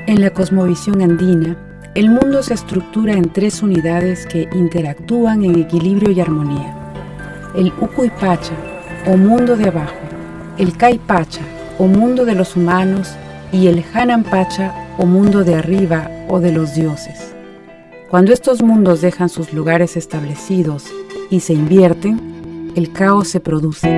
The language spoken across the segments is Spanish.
En la cosmovisión andina, el mundo se estructura en tres unidades que interactúan en equilibrio y armonía: el Ucuy-Pacha, o mundo de abajo, el Cay-Pacha, o mundo de los humanos, y el Hanan-Pacha, o mundo de arriba, o de los dioses. Cuando estos mundos dejan sus lugares establecidos y se invierten, el caos se produce.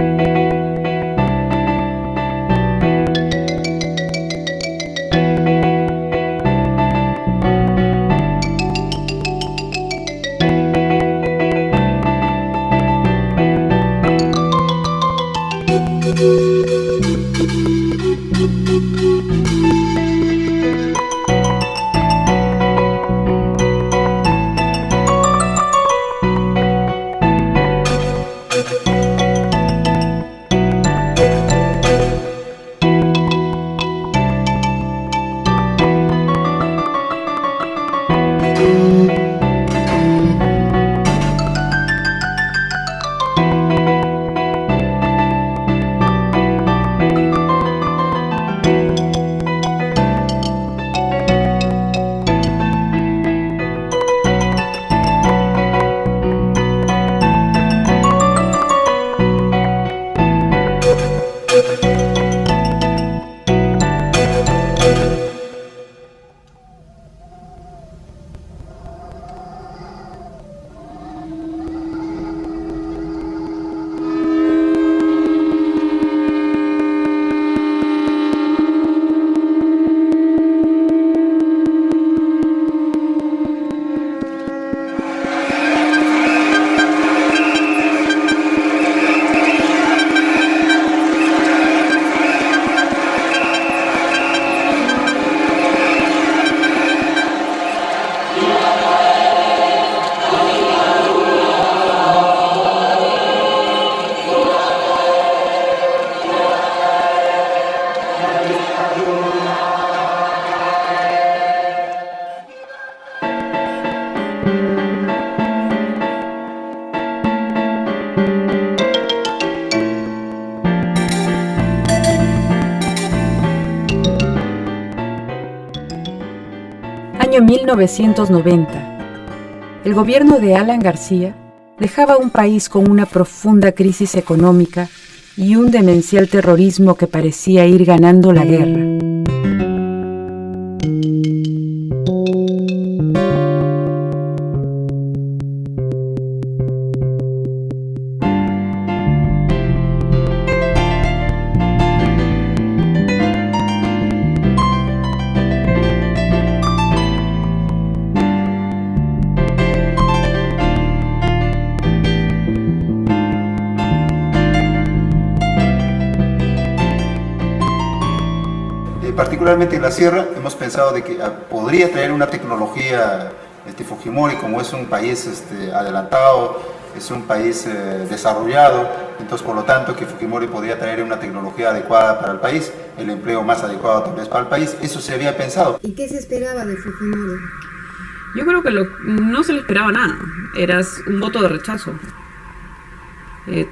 Año 1990. El gobierno de Alan García dejaba un país con una profunda crisis económica y un demencial terrorismo que parecía ir ganando la guerra. Particularmente en la sierra hemos pensado de que podría traer una tecnología Fujimori, como es un país adelantado, es un país desarrollado, entonces por lo tanto que Fujimori podría traer una tecnología adecuada para el país, el empleo más adecuado tal vez para el país, eso se había pensado. ¿Y qué se esperaba de Fujimori? Yo creo que no se le esperaba nada, era un voto de rechazo.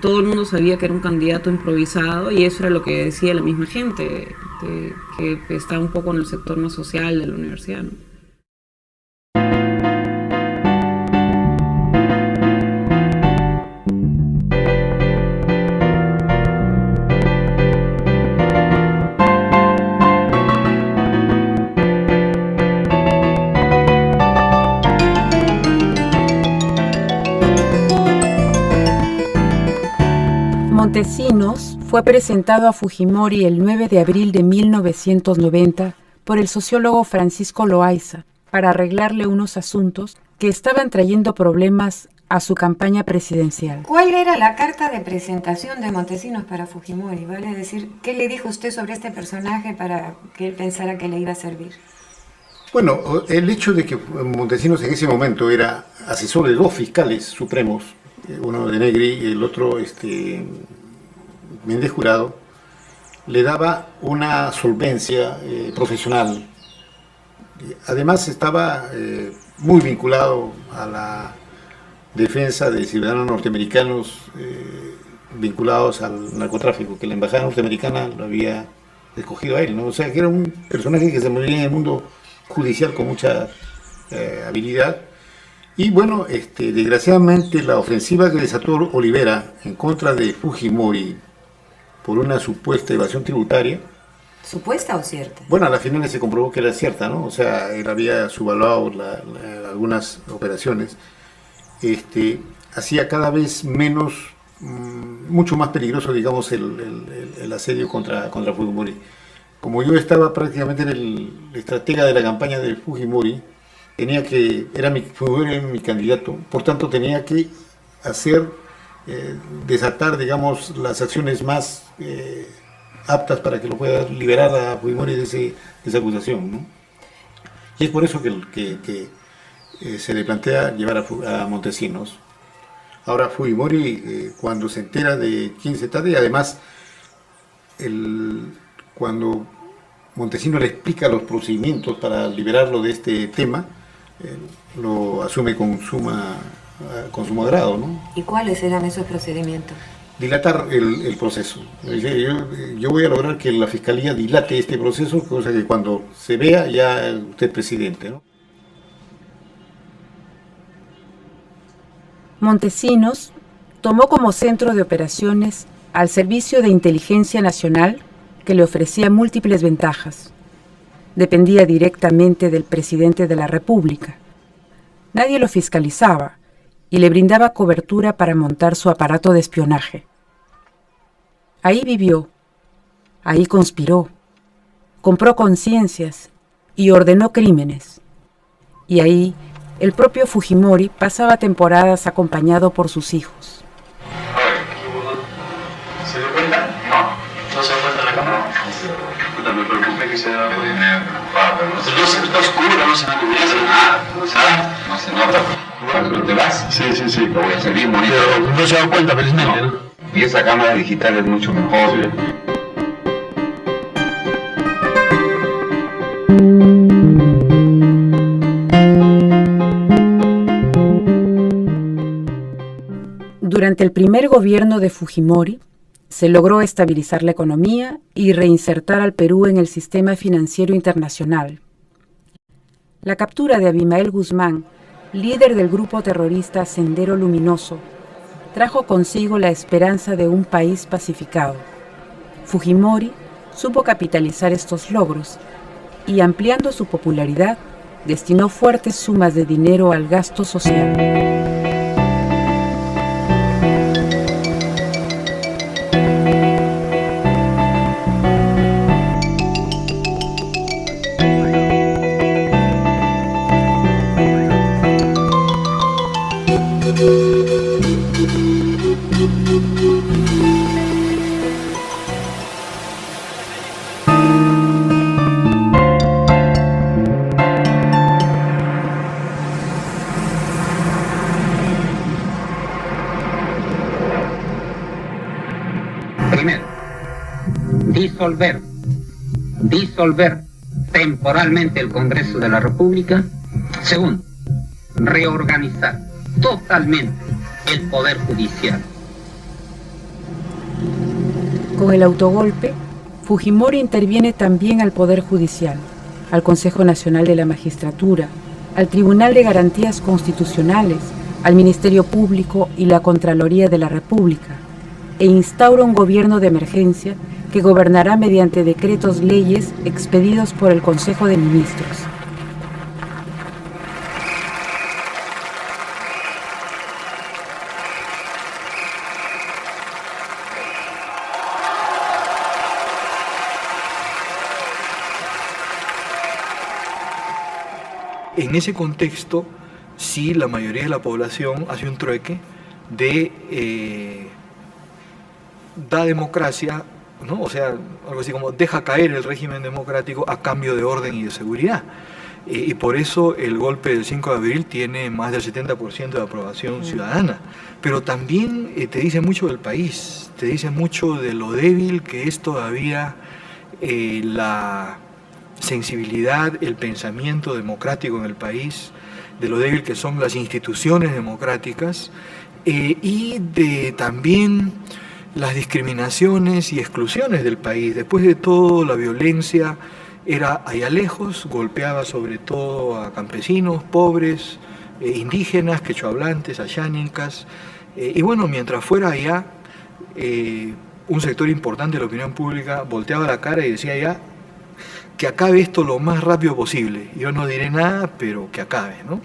Todo el mundo sabía que era un candidato improvisado y eso era lo que decía la misma gente que está un poco en el sector más social de la universidad, ¿no? Montesinos fue presentado a Fujimori el 9 de abril de 1990 por el sociólogo Francisco Loaiza para arreglarle unos asuntos que estaban trayendo problemas a su campaña presidencial. ¿Cuál era la carta de presentación de Montesinos para Fujimori? ¿Vale? Es decir, ¿qué le dijo usted sobre este personaje para que él pensara que le iba a servir? Bueno, el hecho de que Montesinos en ese momento era asesor de dos fiscales supremos, uno de Negri y el otro Méndez Jurado, le daba una solvencia profesional. Además estaba muy vinculado a la defensa de ciudadanos norteamericanos vinculados al narcotráfico, que la embajada norteamericana lo había escogido a él, ¿no? O sea, que era un personaje que se movía en el mundo judicial con mucha habilidad. Y bueno, desgraciadamente la ofensiva que desató Olivera en contra de Fujimori por una supuesta evasión tributaria. ¿Supuesta o cierta? Bueno, a la final se comprobó que era cierta, ¿no? O sea, él había subvaluado algunas operaciones. Hacía cada vez menos, mucho más peligroso, digamos, el asedio contra Fujimori. Como yo estaba prácticamente en el estratega de la campaña de Fujimori, Fujimori era mi candidato, por tanto tenía que desatar, digamos, las acciones más aptas para que lo pueda liberar a Fujimori de esa acusación, ¿no? Y es por eso que se le plantea llevar a Montesinos. Ahora Fujimori, cuando se entera de quién se trata, y además cuando Montesinos le explica los procedimientos para liberarlo de este tema, lo asume con sumo agrado, ¿no? ¿Y cuáles eran esos procedimientos? Dilatar el proceso. Yo voy a lograr que la Fiscalía dilate este proceso, cosa que cuando se vea ya usted es presidente, ¿no? Montesinos tomó como centro de operaciones al Servicio de Inteligencia Nacional, que le ofrecía múltiples ventajas. Dependía directamente del presidente de la República. Nadie lo fiscalizaba y le brindaba cobertura para montar su aparato de espionaje. Ahí vivió, ahí conspiró, compró conciencias y ordenó crímenes. Y ahí el propio Fujimori pasaba temporadas acompañado por sus hijos. ¿Se dio cuenta? No. ¿No se dio cuenta en la cámara? No me preocupé que se da cuenta. No se está oscuro, no se ve nada. No se nota. ¿Cuándo te vas? Sí. Lo voy a seguir bonito. Pero no se da cuenta, felizmente, ¿no? Y esa cámara digital es mucho mejor. Sí. Durante el primer gobierno de Fujimori, se logró estabilizar la economía y reinsertar al Perú en el sistema financiero internacional. La captura de Abimael Guzmán, líder del grupo terrorista Sendero Luminoso, trajo consigo la esperanza de un país pacificado. Fujimori supo capitalizar estos logros y, ampliando su popularidad, destinó fuertes sumas de dinero al gasto social. Primero, disolver temporalmente el Congreso de la República. Segundo, reorganizar totalmente el Poder Judicial. Con el autogolpe, Fujimori interviene también al Poder Judicial, al Consejo Nacional de la Magistratura, al Tribunal de Garantías Constitucionales, al Ministerio Público y la Contraloría de la República, e instaura un gobierno de emergencia que gobernará mediante decretos leyes expedidos por el Consejo de Ministros. En ese contexto, sí, la mayoría de la población hace un trueque de da democracia, ¿no? O sea, algo así como deja caer el régimen democrático a cambio de orden y de seguridad. Y por eso el golpe del 5 de abril tiene más del 70% de aprobación ciudadana. Pero también te dice mucho del país, te dice mucho de lo débil que es todavía sensibilidad, el pensamiento democrático en el país, de lo débil que son las instituciones democráticas, y de también las discriminaciones y exclusiones del país. Después de todo, la violencia era allá lejos, golpeaba sobre todo a campesinos, pobres, indígenas, quechohablantes, ayánicas, y bueno, mientras fuera allá, un sector importante de la opinión pública volteaba la cara y decía ya que acabe esto lo más rápido posible. Yo no diré nada, pero que acabe, ¿no?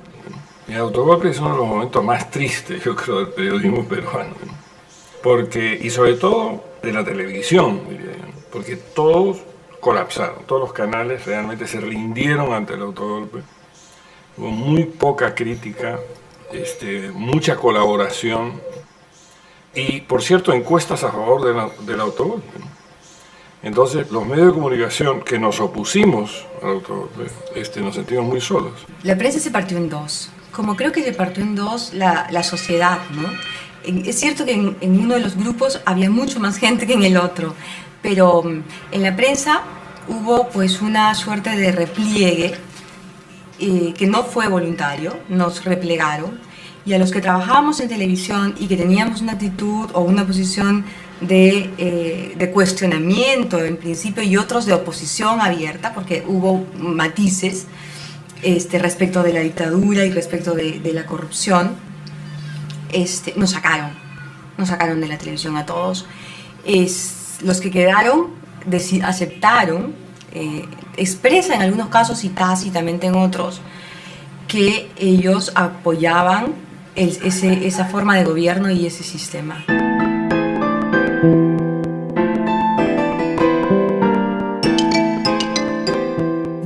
El autogolpe es uno de los momentos más tristes, yo creo, del periodismo peruano, ¿no? Porque, y sobre todo de la televisión, diría yo, porque todos colapsaron, todos los canales realmente se rindieron ante el autogolpe. Hubo muy poca crítica, mucha colaboración y, por cierto, encuestas a favor del autogolpe, ¿no? Entonces, los medios de comunicación que nos opusimos al autogolpe, nos sentimos muy solos. La prensa se partió en dos. Como creo que se partió en dos la sociedad, ¿no? Es cierto que en uno de los grupos había mucho más gente que en el otro, pero en la prensa hubo pues una suerte de repliegue que no fue voluntario, nos replegaron, y a los que trabajábamos en televisión y que teníamos una actitud o una posición de cuestionamiento en principio y otros de oposición abierta, porque hubo matices respecto de la dictadura y respecto de la corrupción, nos sacaron de la televisión a todos. Los que quedaron aceptaron, expresan en algunos casos y tácitamente en otros, que ellos apoyaban esa forma de gobierno y ese sistema.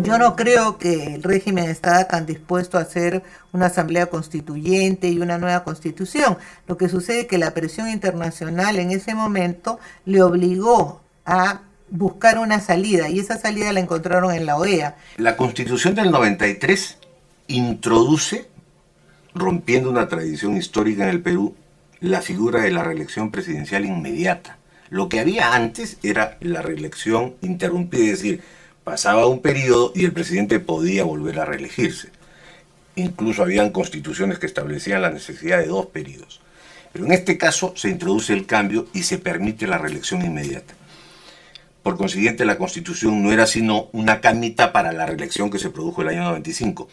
Yo no creo que el régimen estaba tan dispuesto a hacer una asamblea constituyente y una nueva constitución. Lo que sucede es que la presión internacional en ese momento le obligó a buscar una salida, y esa salida la encontraron en la OEA. La Constitución del 93 introduce, rompiendo una tradición histórica en el Perú, la figura de la reelección presidencial inmediata. Lo que había antes era la reelección interrumpida, es decir, pasaba un periodo y el presidente podía volver a reelegirse. Incluso habían constituciones que establecían la necesidad de 2 periodos. Pero en este caso se introduce el cambio y se permite la reelección inmediata. Por consiguiente, la Constitución no era sino una camita para la reelección que se produjo el año 95.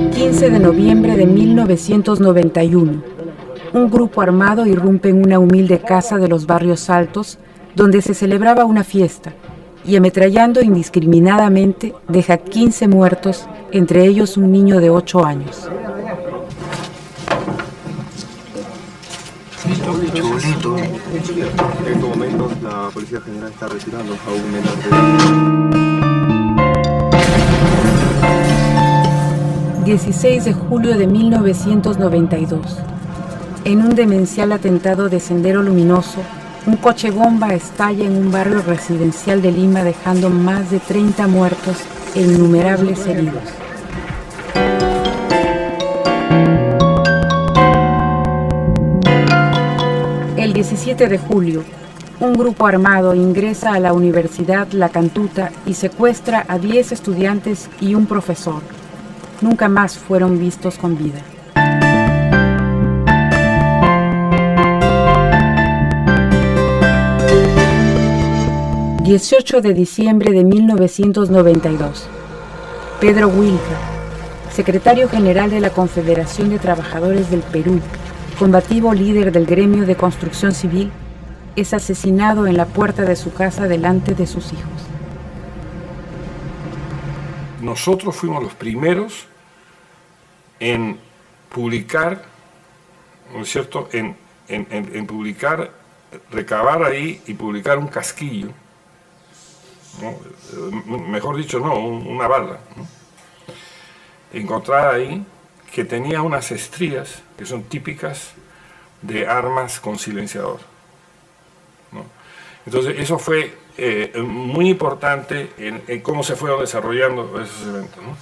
El 15 de noviembre de 1991. Un grupo armado irrumpe en una humilde casa de los barrios altos, donde se celebraba una fiesta, y ametrallando indiscriminadamente deja 15 muertos, entre ellos un niño de 8 años. En estos momentos la Policía General está retirando a un menor de 16 de julio de 1992. En un demencial atentado de Sendero Luminoso, un coche bomba estalla en un barrio residencial de Lima, dejando más de 30 muertos e innumerables heridos. El 17 de julio, un grupo armado ingresa a la Universidad La Cantuta y secuestra a 10 estudiantes y un profesor. Nunca más fueron vistos con vida. El 18 de diciembre de 1992, Pedro Wilker, secretario general de la Confederación de Trabajadores del Perú, combativo líder del gremio de construcción civil, es asesinado en la puerta de su casa delante de sus hijos. Nosotros fuimos los primeros en publicar, ¿no es cierto?, en publicar, recabar ahí y publicar un casquillo, ¿no? Mejor dicho, no, una bala, ¿no? Encontrada ahí, que tenía unas estrías que son típicas de armas con silenciador, ¿no? Entonces eso fue muy importante en cómo se fueron desarrollando esos eventos, ¿no?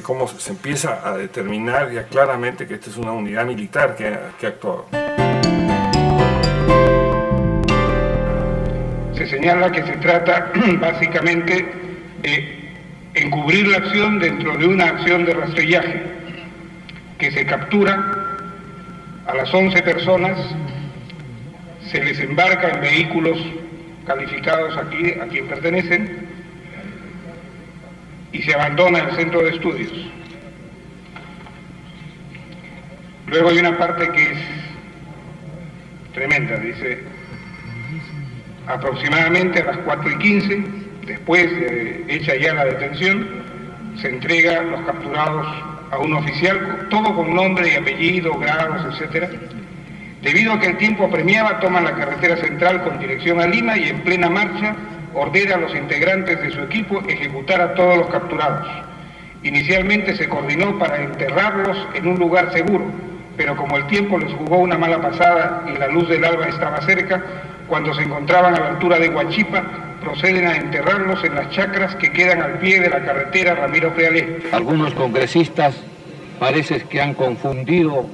Cómo se empieza a determinar ya claramente que esta es una unidad militar que ha actuado. Se señala que se trata básicamente de encubrir la acción dentro de una acción de rastrillaje, que se captura a las 11 personas, se les embarca en vehículos calificados aquí, a quien pertenecen, y se abandona el centro de estudios. Luego hay una parte que es tremenda, dice, aproximadamente a las 4:15, después de hecha ya la detención, se entrega los capturados a un oficial, todo con nombre y apellido, grados, etc. Debido a que el tiempo apremiaba, toma la carretera central con dirección a Lima y en plena marcha ordena a los integrantes de su equipo ejecutar a todos los capturados. Inicialmente se coordinó para enterrarlos en un lugar seguro, pero como el tiempo les jugó una mala pasada y la luz del alba estaba cerca, cuando se encontraban a la altura de Huachipa, proceden a enterrarlos en las chacras que quedan al pie de la carretera Ramiro Prealé. Algunos congresistas parece que han confundido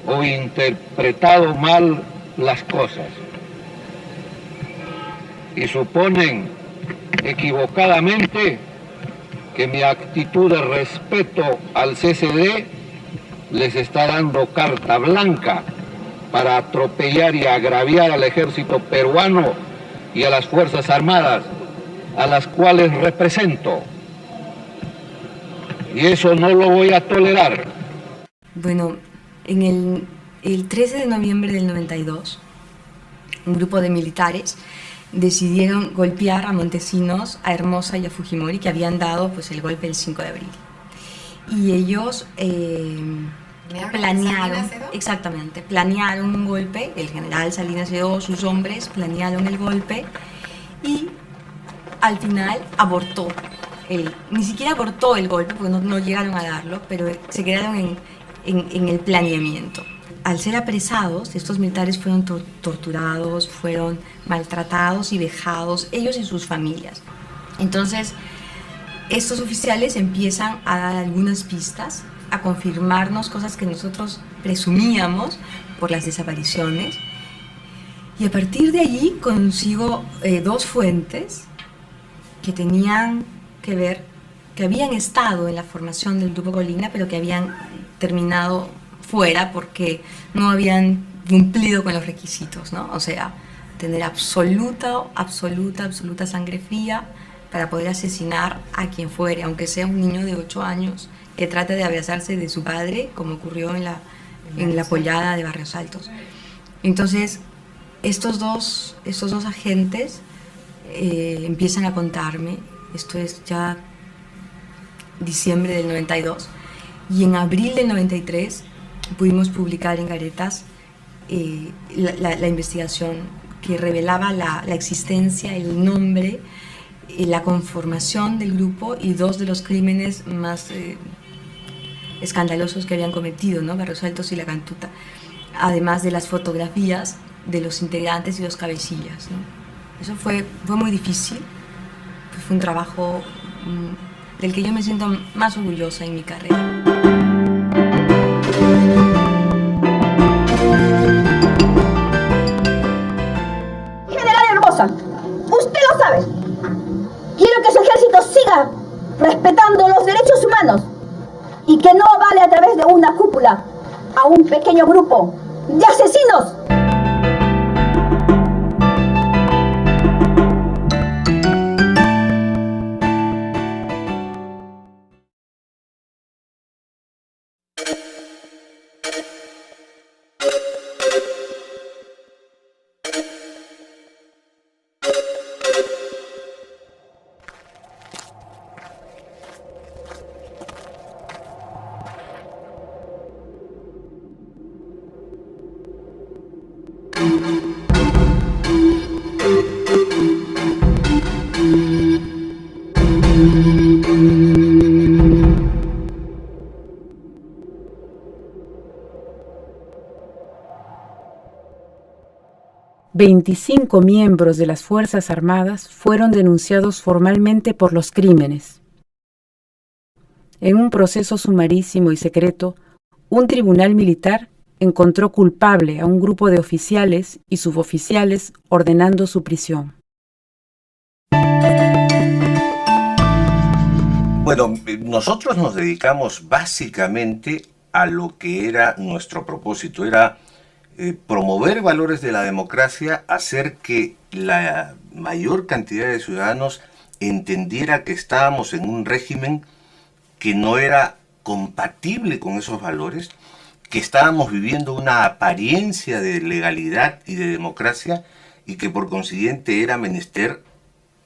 o interpretado mal las cosas y suponen equivocadamente que mi actitud de respeto al CCD les está dando carta blanca para atropellar y agraviar al ejército peruano y a las Fuerzas Armadas, a las cuales represento. Y eso no lo voy a tolerar. Bueno, en el 13 de noviembre del 92, un grupo de militares decidieron golpear a Montesinos, a Hermosa y a Fujimori, que habían dado pues, el golpe el 5 de abril. Y ellos planearon un golpe, el general Salinas Lledó, sus hombres planearon el golpe y al final abortó, ni siquiera abortó el golpe, porque no llegaron a darlo, pero se quedaron en el planeamiento. Al ser apresados, estos militares fueron torturados, fueron maltratados y vejados, ellos y sus familias. Entonces, estos oficiales empiezan a dar algunas pistas, a confirmarnos cosas que nosotros presumíamos por las desapariciones. Y a partir de allí consigo dos fuentes que tenían que ver, que habían estado en la formación del Grupo Colina, pero que habían terminado fuera porque no habían cumplido con los requisitos, ¿no? O sea, tener absoluta sangre fría para poder asesinar a quien fuere, aunque sea un niño de 8 años que trate de abrazarse de su padre, como ocurrió en la pollada de Barrios Altos. Entonces, estos dos agentes empiezan a contarme, esto es ya diciembre del 92, y en abril del 93 pudimos publicar en Garetas la investigación que revelaba la existencia, el nombre, la conformación del grupo y dos de los crímenes más escandalosos que habían cometido, ¿no? Barrios Altos y La Cantuta, además de las fotografías de los integrantes y los cabecillas, ¿no? Eso fue muy difícil, fue un trabajo del que yo me siento más orgullosa en mi carrera. General Hermosa, usted lo sabe. Quiero que su ejército siga respetando los derechos humanos y que no avale a través de una cúpula a un pequeño grupo de asesinos. $25 miembros de las Fuerzas Armadas fueron denunciados formalmente por los crímenes. En un proceso sumarísimo y secreto, un tribunal militar encontró culpable a un grupo de oficiales y suboficiales ordenando su prisión. Bueno, nosotros nos dedicamos básicamente a lo que era nuestro propósito, era promover valores de la democracia, hacer que la mayor cantidad de ciudadanos entendiera que estábamos en un régimen que no era compatible con esos valores, que estábamos viviendo una apariencia de legalidad y de democracia y que por consiguiente era menester,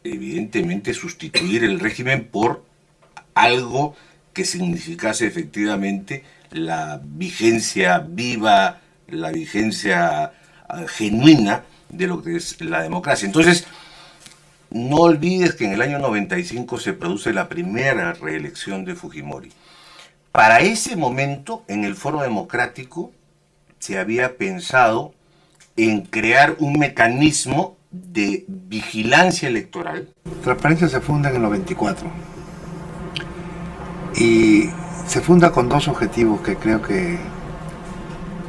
evidentemente, sustituir el régimen por algo que significase efectivamente la vigencia viva, la vigencia genuina de lo que es la democracia. Entonces, no olvides que en el año 95 se produce la primera reelección de Fujimori. Para ese momento, en el Foro Democrático, se había pensado en crear un mecanismo de vigilancia electoral. Transparencia se funda en el 94 y se funda con dos objetivos que creo que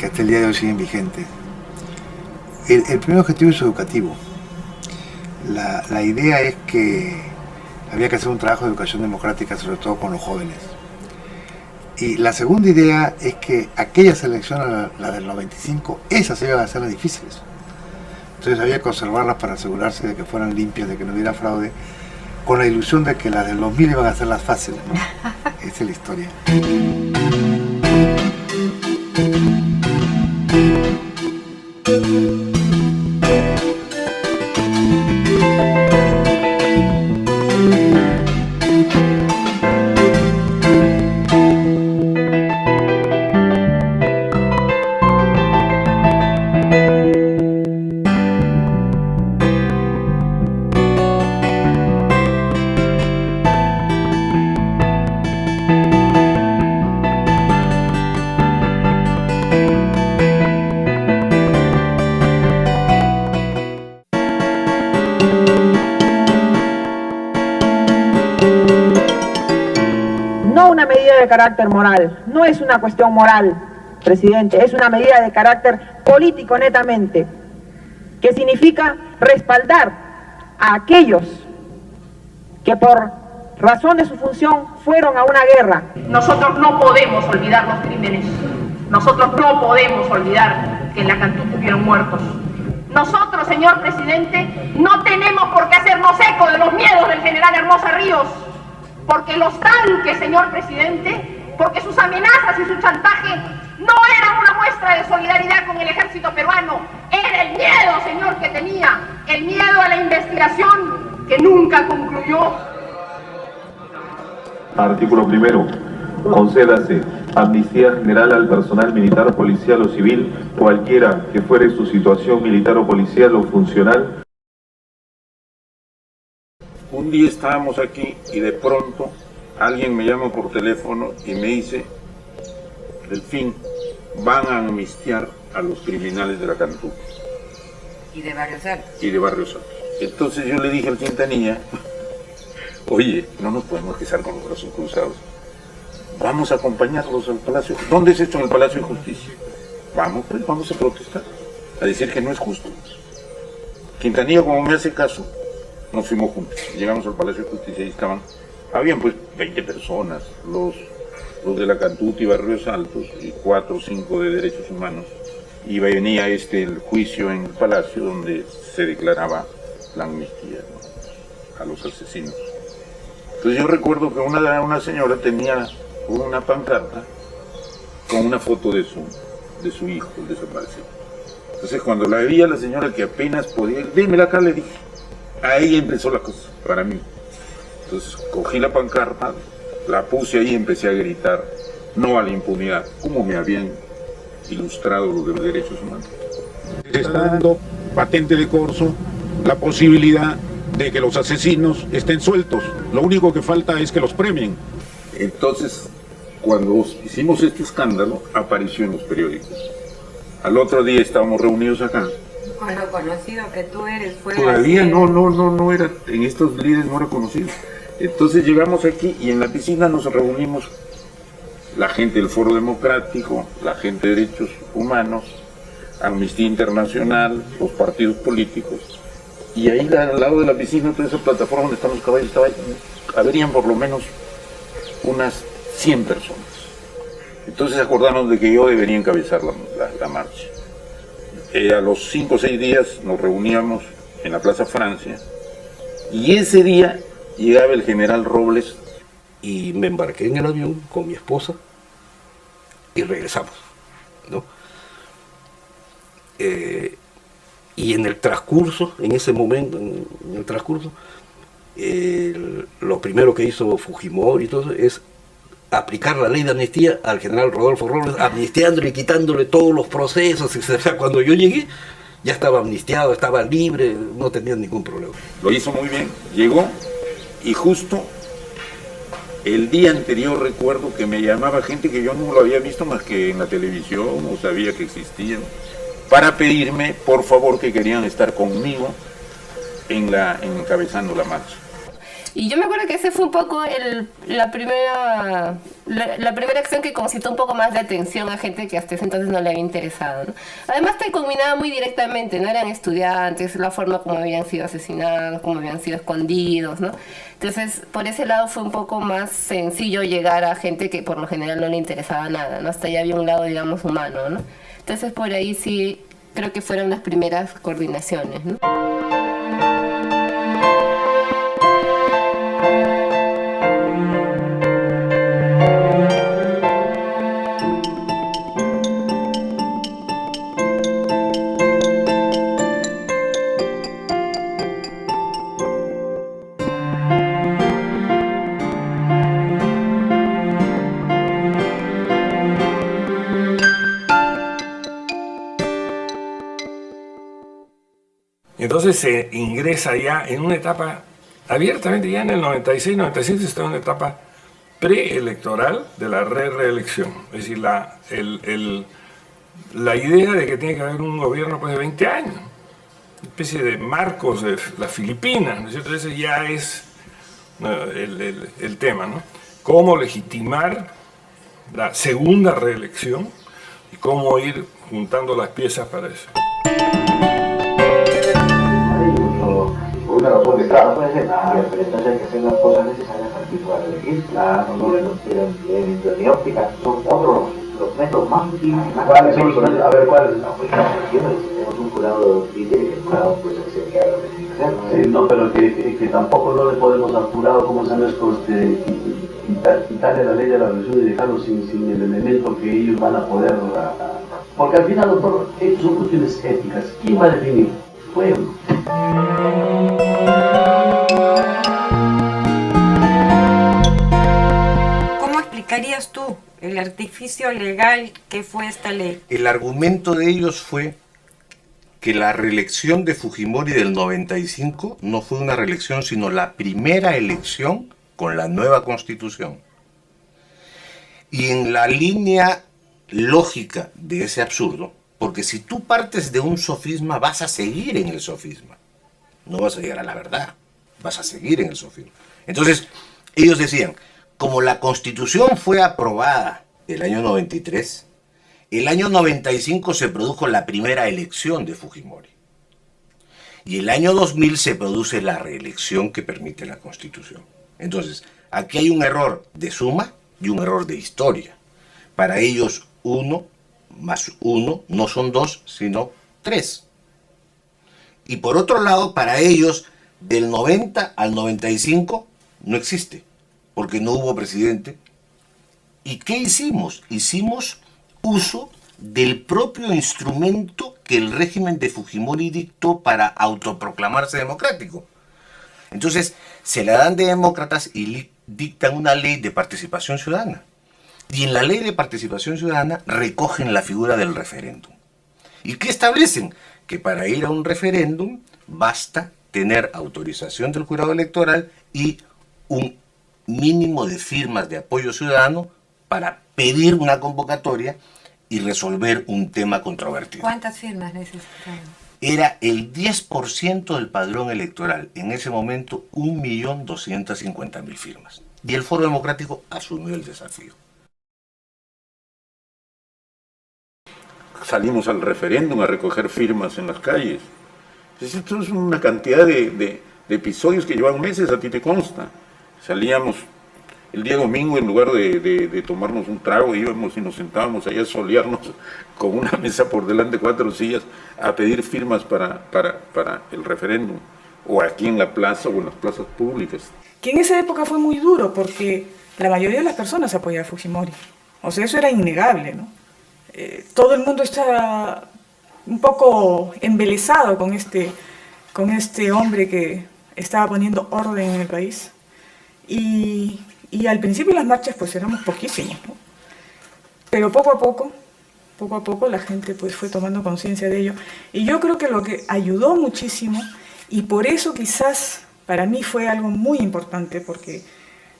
hasta el día de hoy siguen vigentes. El primer objetivo es educativo. La idea es que había que hacer un trabajo de educación democrática, sobre todo con los jóvenes. Y la segunda idea es que aquellas elecciones, la del 95, esas iban a ser las difíciles. Entonces había que conservarlas para asegurarse de que fueran limpias, de que no hubiera fraude, con la ilusión de que las del 2000 iban a ser las fáciles, ¿no? Esa es la historia. De carácter moral, no es una cuestión moral, presidente, es una medida de carácter político netamente, que significa respaldar a aquellos que por razón de su función fueron a una guerra. Nosotros no podemos olvidar los crímenes, nosotros no podemos olvidar que en la Cantuta hubieron muertos. Nosotros, señor presidente, no tenemos por qué hacernos eco de los miedos del general Hermosa Ríos, porque los tanques, señor presidente, porque sus amenazas y su chantaje no eran una muestra de solidaridad con el ejército peruano, era el miedo, señor, que tenía, el miedo a la investigación que nunca concluyó. Artículo primero. Concédase amnistía general al personal militar, policial o civil, cualquiera que fuere su situación militar o policial o funcional. Un día estábamos aquí y de pronto alguien me llama por teléfono y me dice: Delfín, van a amnistiar a los criminales de la Cantuta. Y de Barrios Altos. Y de Barrios Altos. Entonces yo le dije al Quintanilla: oye, no nos podemos quedar con los brazos cruzados. Vamos a acompañarlos al Palacio. ¿Dónde es esto? En el Palacio de Justicia. Vamos, pues, vamos a protestar, a decir que no es justo. Quintanilla, como me hace caso, nos fuimos juntos, llegamos al Palacio de Justicia y habían pues 20 personas, los de la Cantuta y Barrios Altos, y 4 o 5 de derechos humanos, y venía el juicio en el Palacio donde se declaraba la amnistía, ¿no?, a los asesinos. Entonces yo recuerdo que una señora tenía una pancarta con una foto de su hijo, el desaparecido. Entonces cuando la veía la señora, que apenas podía, démela acá, le dije. A ella empezó la cosa, para mí. Entonces cogí la pancarta, la puse ahí y empecé a gritar: no a la impunidad, como me habían ilustrado los de los derechos humanos. Se está dando patente de corso la posibilidad de que los asesinos estén sueltos. Lo único que falta es que los premien. Entonces, cuando hicimos este escándalo, apareció en los periódicos. Al otro día estábamos reunidos acá. Con lo conocido que tú eres, fue todavía así. No era, en estos líderes no era conocido. Entonces llegamos aquí y en la piscina nos reunimos la gente del Foro Democrático, la gente de Derechos Humanos, Amnistía Internacional, los partidos políticos, y ahí al lado de la piscina, toda esa plataforma donde están los caballos, habrían por lo menos unas 100 personas. Entonces acordaron de que yo debería encabezar la marcha. A los 5 o 6 días nos reuníamos en la Plaza Francia y ese día llegaba el general Robles y me embarqué en el avión con mi esposa y regresamos, ¿no? Y en el transcurso, en ese momento, lo primero que hizo Fujimori y todo es aplicar la ley de amnistía al general Rodolfo Robles, amnistiándole y quitándole todos los procesos, etc. Cuando yo llegué, ya estaba amnistiado, estaba libre, no tenía ningún problema. Lo hizo muy bien, llegó y justo el día anterior recuerdo que me llamaba gente que yo no lo había visto más que en la televisión, o sabía que existían, para pedirme, por favor, que querían estar conmigo encabezando la marcha. Y yo me acuerdo que ese fue un poco la primera acción que concitó un poco más de atención a gente que hasta ese entonces no le había interesado, ¿no? Además te combinaba muy directamente, no eran estudiantes, la forma como habían sido asesinados, como habían sido escondidos, ¿no? Entonces por ese lado fue un poco más sencillo llegar a gente que por lo general no le interesaba nada, ¿no? Hasta allá había un lado, digamos, humano, ¿no? Entonces por ahí sí creo que fueron las primeras coordinaciones, ¿no? Entonces se ingresa ya en una etapa, abiertamente ya en el 96, 97 se está en una etapa preelectoral de la reelección. Es decir, la idea de que tiene que haber un gobierno pues, de 20 años, una especie de Marcos de las Filipinas, ¿no es cierto? Ese ya es el tema, ¿no? Cómo legitimar la segunda reelección y cómo ir juntando las piezas para eso. Una razón de Estado puede ser nada, pero entonces hay que hacer las cosas necesarias para que pueda elegir. Claro, no, en mi óptica son otros los métodos más útiles. ¿Cuáles son? A ver, ¿cuáles? Tenemos un jurado de criterio, el jurado pues es el que haga lo que tiene que hacer. Sí, no, pero que tampoco no le podemos al jurado, como se llama, quitarle la ley de la religión y dejarlo sin el elemento que ellos van a poder... Porque al final, doctor, son cuestiones éticas. ¿Quién va a definir? Pueblo. ¿Cómo explicarías tú el artificio legal que fue esta ley? El argumento de ellos fue que la reelección de Fujimori del 95 no fue una reelección, sino la primera elección con la nueva constitución. Y en la línea lógica de ese absurdo, porque si tú partes de un sofisma, vas a seguir en el sofisma. No vas a llegar a la verdad, vas a seguir en el sofisma. Entonces, ellos decían, como la Constitución fue aprobada el año 93, el año 95 se produjo la primera elección de Fujimori. Y el año 2000 se produce la reelección que permite la Constitución. Entonces, aquí hay un error de suma y un error de historia. Para ellos, 1 más 1 no son 2, sino 3. Y por otro lado, para ellos, del 90 al 95 no existe, porque no hubo presidente. ¿Y qué hicimos? Hicimos uso del propio instrumento que el régimen de Fujimori dictó para autoproclamarse democrático. Entonces, se la dan de demócratas y dictan una ley de participación ciudadana. Y en la ley de participación ciudadana recogen la figura del referéndum. ¿Y qué establecen? Que para ir a un referéndum basta tener autorización del jurado electoral y un mínimo de firmas de apoyo ciudadano para pedir una convocatoria y resolver un tema controvertido. ¿Cuántas firmas necesitaban? Era el 10% del padrón electoral. En ese momento, 1.250.000 firmas. Y el Foro Democrático asumió el desafío. Salimos al referéndum a recoger firmas en las calles. Esto es una cantidad de episodios que llevan meses, a ti te consta. Salíamos El día domingo, en lugar de tomarnos un trago, íbamos y nos sentábamos allá a solearnos con una mesa por delante, 4 sillas, a pedir firmas para el referéndum, o aquí en la plaza o en las plazas públicas. Que en esa época fue muy duro porque la mayoría de las personas apoyaba a Fujimori. O sea, eso era innegable, ¿no? Todo el mundo está un poco embelesado con este hombre que estaba poniendo orden en el país. Y al principio las marchas pues éramos poquísimos, ¿no? Pero poco a poco la gente pues fue tomando conciencia de ello. Y yo creo que lo que ayudó muchísimo, y por eso quizás para mí fue algo muy importante, porque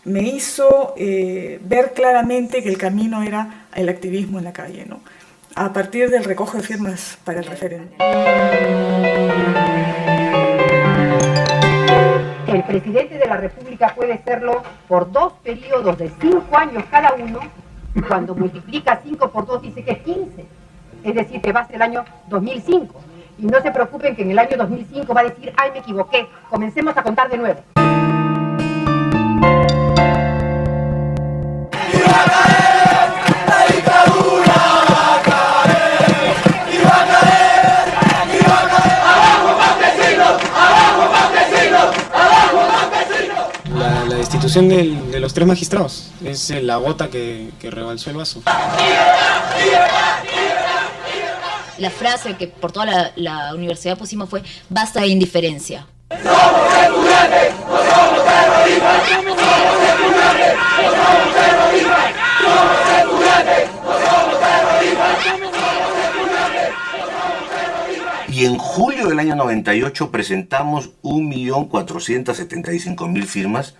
me hizo ver claramente que el camino era el activismo en la calle, ¿no? A partir del recojo de firmas para el referéndum. El presidente de la República puede serlo por 2 periodos de 5 años cada uno, y cuando multiplica 5 por 2 dice que es 15, es decir, que va hasta el año 2005. Y no se preocupen que en el año 2005 va a decir, ay, me equivoqué, comencemos a contar de nuevo. La destitución de los 3 magistrados es la gota que rebalsó el vaso. La frase que por toda la universidad pusimos fue basta de indiferencia. ¡Somos estudiantes! ¡No somos terroristas! ¡Somos estudiantes! ¡No somos terroristas! ¡Somos estudiantes! ¡No somos terroristas! Y en julio del año 98 presentamos 1.475.000 firmas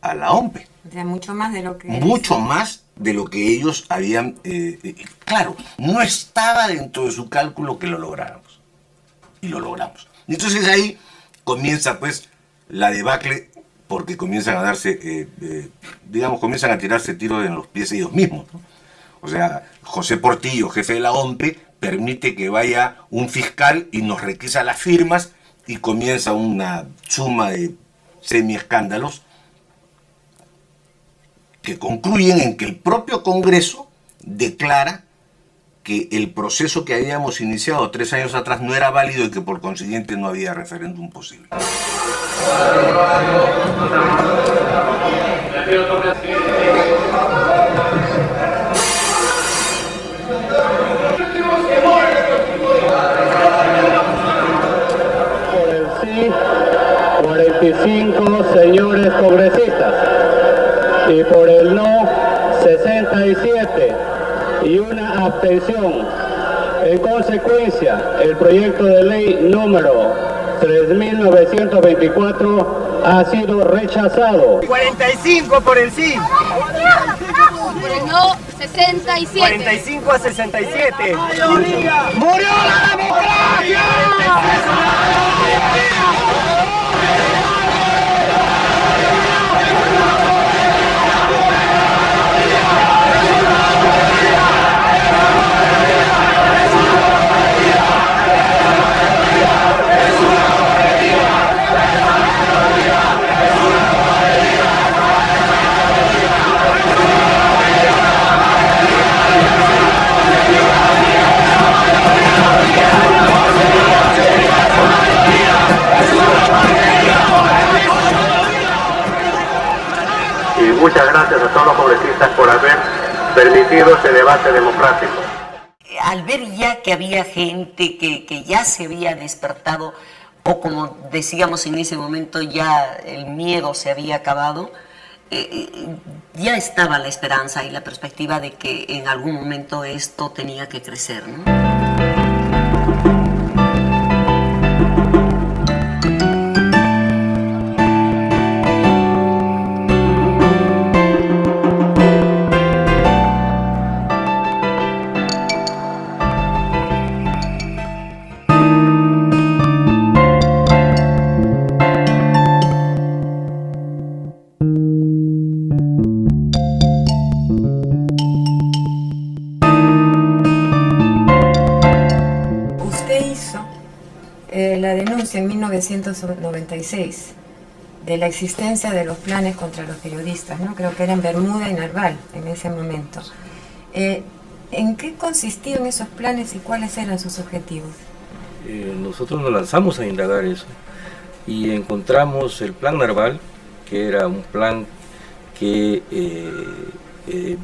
a la OMPE. O sea, mucho más de lo que... Mucho más de lo que ellos habían... claro, no estaba dentro de su cálculo que lo lográramos. Y lo logramos. Entonces ahí comienza pues la debacle, porque comienzan a darse, comienzan a tirarse tiros en los pies ellos mismos, ¿no? O sea, José Portillo, jefe de la OMPE, permite que vaya un fiscal y nos requisa las firmas y comienza una suma de semi-escándalos que concluyen en que el propio Congreso declara que el proceso que habíamos iniciado 3 años atrás no era válido y que por consiguiente no había referéndum posible. Por el sí, 45 señores congresistas, y por el no, 67, y una abstención. En consecuencia, el proyecto de ley número 3924 ha sido rechazado. 45 por el sí. Por el no, 67. 45 a 67. ¡Murió la democracia! Muchas gracias a todos los congresistas por haber permitido este debate democrático. Al ver ya que había gente que ya se había despertado, o como decíamos en ese momento, ya el miedo se había acabado, ya estaba la esperanza y la perspectiva de que en algún momento esto tenía que crecer, ¿no? La denuncia en 1996 de la existencia de los planes contra los periodistas, ¿no? Creo que eran Bermuda y Narval en ese momento. ¿En qué consistían esos planes y cuáles eran sus objetivos? Nosotros nos lanzamos a indagar eso y encontramos el plan Narval, que era un plan que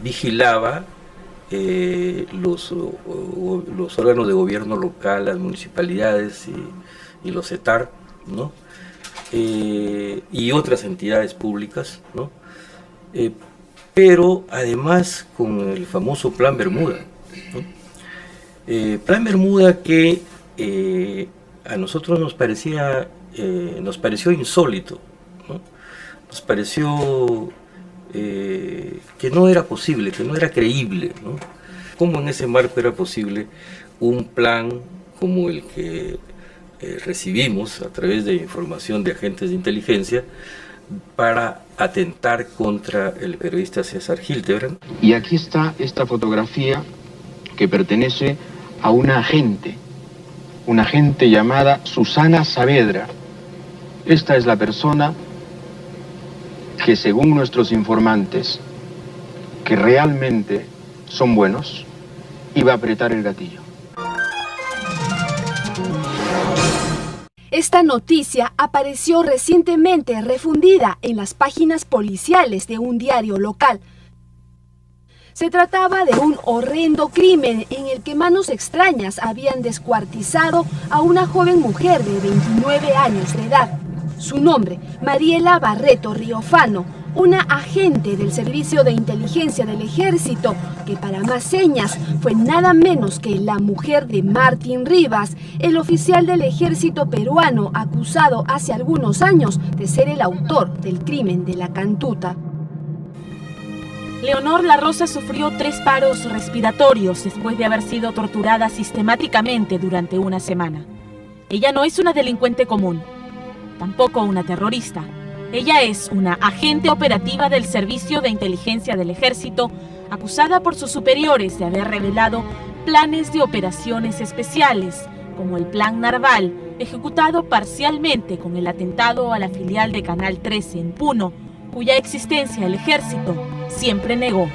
vigilaba los órganos de gobierno local, las municipalidades y los ETAR, ¿no? Y otras entidades públicas, ¿no? Pero además con el famoso Plan Bermuda, ¿no? Plan Bermuda que a nosotros nos pareció insólito, ¿no? Nos pareció que no era posible, que no era creíble, ¿no? ¿Cómo en ese marco era posible un plan como el que recibimos a través de información de agentes de inteligencia para atentar contra el periodista César Hildebrand? Y aquí está esta fotografía que pertenece a una agente llamada Susana Saavedra. Esta es la persona que, según nuestros informantes, que realmente son buenos, iba a apretar el gatillo. Esta noticia apareció recientemente refundida en las páginas policiales de un diario local. Se trataba de un horrendo crimen en el que manos extrañas habían descuartizado a una joven mujer de 29 años de edad. Su nombre, Mariela Barreto Riofano, una agente del Servicio de Inteligencia del Ejército, que para más señas fue nada menos que la mujer de Martín Rivas, el oficial del Ejército peruano acusado hace algunos años de ser el autor del crimen de la Cantuta. Leonor La Rosa sufrió 3 paros respiratorios después de haber sido torturada sistemáticamente durante una semana. Ella no es una delincuente común, tampoco una terrorista. Ella es una agente operativa del Servicio de Inteligencia del Ejército, acusada por sus superiores de haber revelado planes de operaciones especiales, como el Plan Narval, ejecutado parcialmente con el atentado a la filial de Canal 13 en Puno, cuya existencia el Ejército siempre negó.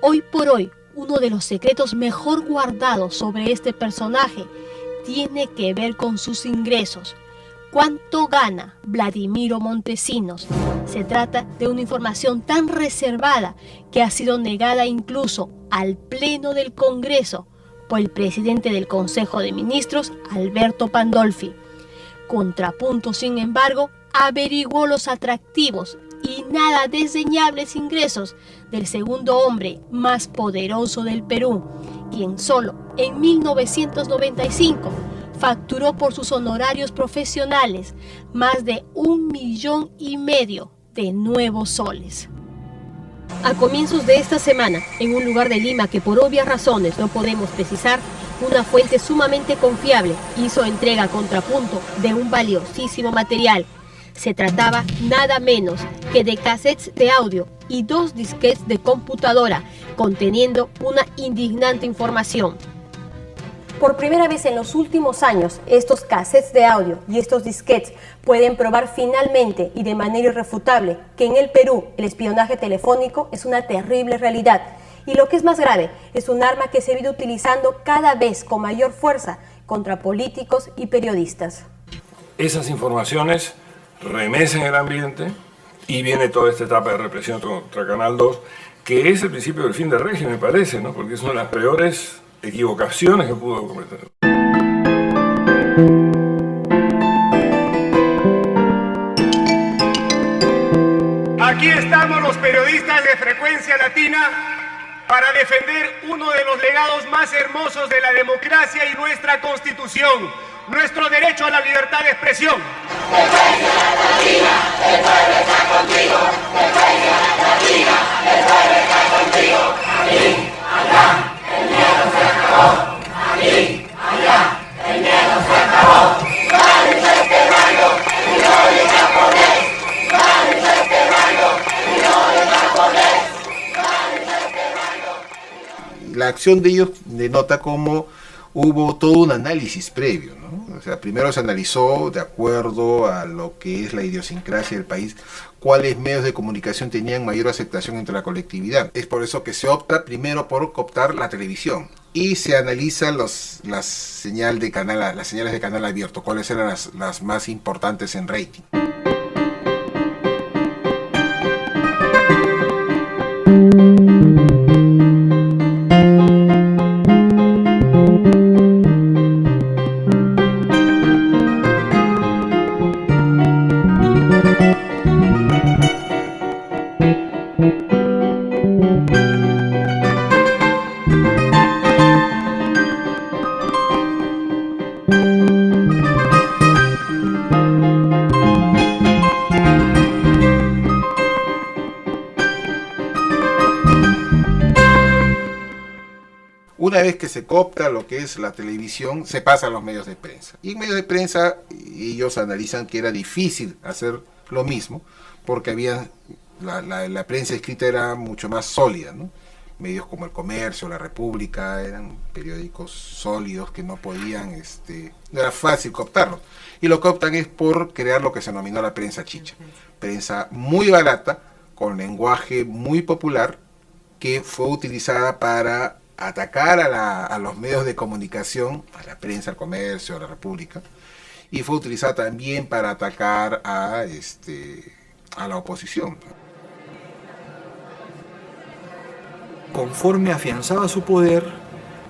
Hoy por hoy, uno de los secretos mejor guardados sobre este personaje tiene que ver con sus ingresos. ¿Cuánto gana Vladimiro Montesinos? Se trata de una información tan reservada que ha sido negada incluso al Pleno del Congreso por el presidente del Consejo de Ministros, Alberto Pandolfi. Contrapunto, sin embargo, averiguó los atractivos y nada desdeñables ingresos del segundo hombre más poderoso del Perú, quien solo en 1995 facturó por sus honorarios profesionales más de 1,5 millones de nuevos soles. A comienzos de esta semana, en un lugar de Lima que por obvias razones no podemos precisar, una fuente sumamente confiable hizo entrega a Contrapunto de un valiosísimo material. Se trataba nada menos que de cassettes de audio y 2 disquetes de computadora conteniendo una indignante información. Por primera vez en los últimos años, estos cassettes de audio y estos disquetes pueden probar finalmente y de manera irrefutable que en el Perú el espionaje telefónico es una terrible realidad. Y lo que es más grave, es un arma que se viene utilizando cada vez con mayor fuerza contra políticos y periodistas. Esas informaciones remecen el ambiente y viene toda esta etapa de represión contra Canal 2, que es el principio del fin del régimen, me parece, ¿no? Porque es una de las peores equivocaciones que pudo cometer. Aquí estamos los periodistas de Frecuencia Latina para defender uno de los legados más hermosos de la democracia y nuestra Constitución, nuestro derecho a la libertad de expresión. Frecuencia Latina, el pueblo está contigo. Frecuencia Latina, el pueblo está contigo. Aquí, allá. El miedo se acabó, aquí, allá, el miedo se acabó. ¡Vamos a este barrio, y no de japonés! ¡Vamos a este barrio, y no de japonés! ¡Vamos a este barrio! La acción de ellos denota como hubo todo un análisis previo, ¿no? O sea, primero se analizó, de acuerdo a lo que es la idiosincrasia del país, cuáles medios de comunicación tenían mayor aceptación entre la colectividad. Es por eso que se opta primero por cooptar la televisión y se analizan las señales de canal abierto, cuáles eran las más importantes en rating. Una vez que se coopta lo que es la televisión, se pasa a los medios de prensa. Y en medios de prensa ellos analizan que era difícil hacer lo mismo, porque la prensa escrita era mucho más sólida, ¿no? Medios como El Comercio, La República, eran periódicos sólidos que no podían, no era fácil cooptarlos. Y lo cooptan es por crear lo que se denominó la prensa chicha. Prensa muy barata, con lenguaje muy popular, que fue utilizada para atacar a los medios de comunicación, a la prensa, al Comercio, a La República, y fue utilizada también para atacar a la oposición. Conforme afianzaba su poder,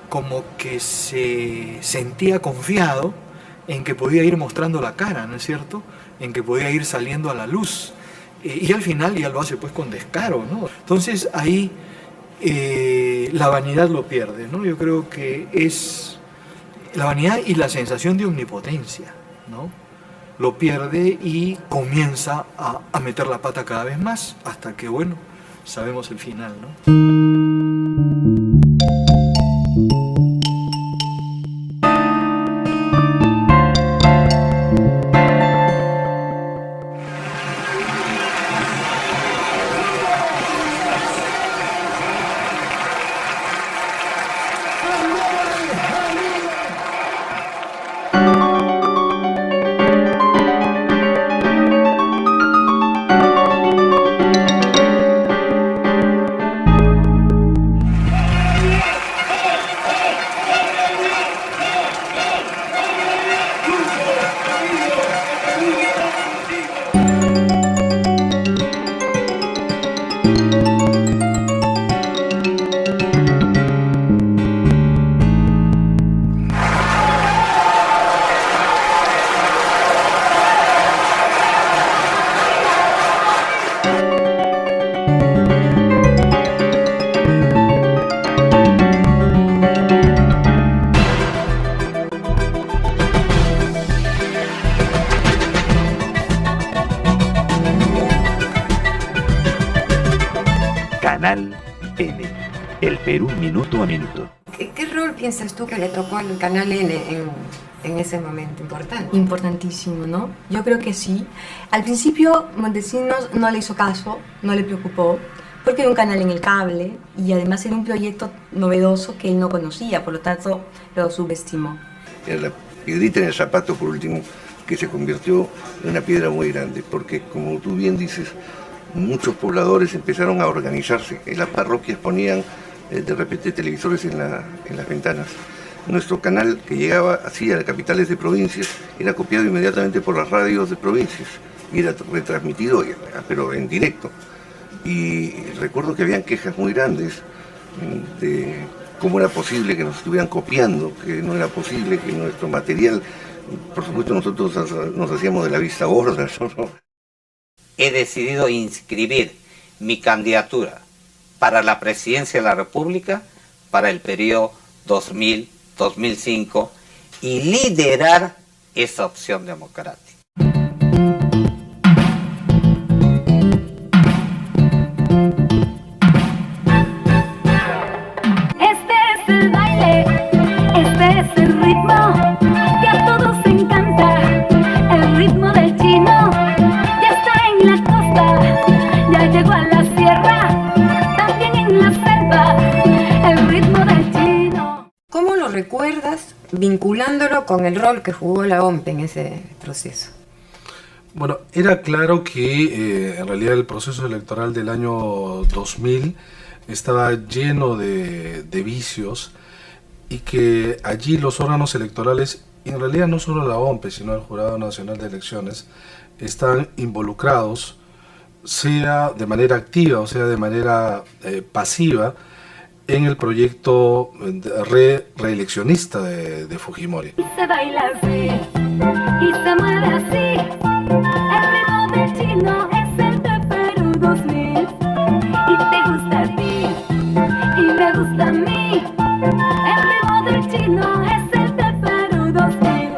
como que se sentía confiado en que podía ir mostrando la cara, ¿no es cierto? En que podía ir saliendo a la luz. Y al final ya lo hace pues con descaro, ¿no? Entonces ahí la vanidad lo pierde, ¿no? Yo creo que es la vanidad y la sensación de omnipotencia, ¿no? Lo pierde y comienza a meter la pata cada vez más hasta que, bueno, sabemos el final, ¿no? Canal N, el Perú minuto a minuto. ¿Qué rol piensas tú que le tocó al Canal N en ese momento importante? Importantísimo, ¿no? Yo creo que sí. Al principio Montesinos no le hizo caso, no le preocupó, porque era un canal en el cable y además era un proyecto novedoso que él no conocía, por lo tanto lo subestimó. Era la piedrita en el zapato, por último, que se convirtió en una piedra muy grande, porque como tú bien dices, muchos pobladores empezaron a organizarse. En las parroquias ponían de repente televisores en las ventanas. Nuestro canal, que llegaba así a capitales de provincias, era copiado inmediatamente por las radios de provincias y era retransmitido, pero en directo. Y recuerdo que habían quejas muy grandes de cómo era posible que nos estuvieran copiando, que no era posible que nuestro material, por supuesto nosotros nos hacíamos de la vista gorda, ¿no? He decidido inscribir mi candidatura para la presidencia de la República para el periodo 2000-2005 y liderar esa opción democrática. Este es el baile, este es el ritmo que a todos encanta, el ritmo del chino. La costa, ya llegó a la sierra, también en la selva, el ritmo del chino. ¿Cómo lo recuerdas vinculándolo con el rol que jugó la OMP en ese proceso? Bueno, era claro que en realidad el proceso electoral del año 2000 estaba lleno de vicios y que allí los órganos electorales, en realidad no solo la OMP, sino el Jurado Nacional de Elecciones, están involucrados, sea de manera activa o sea de manera pasiva, en el proyecto reeleccionista de Fujimori. Y se baila así, y se mueve así. El ritmo del chino es el de Perú 2000. Y te gusta a ti, y me gusta a mí. El ritmo del chino es el de Perú 2000.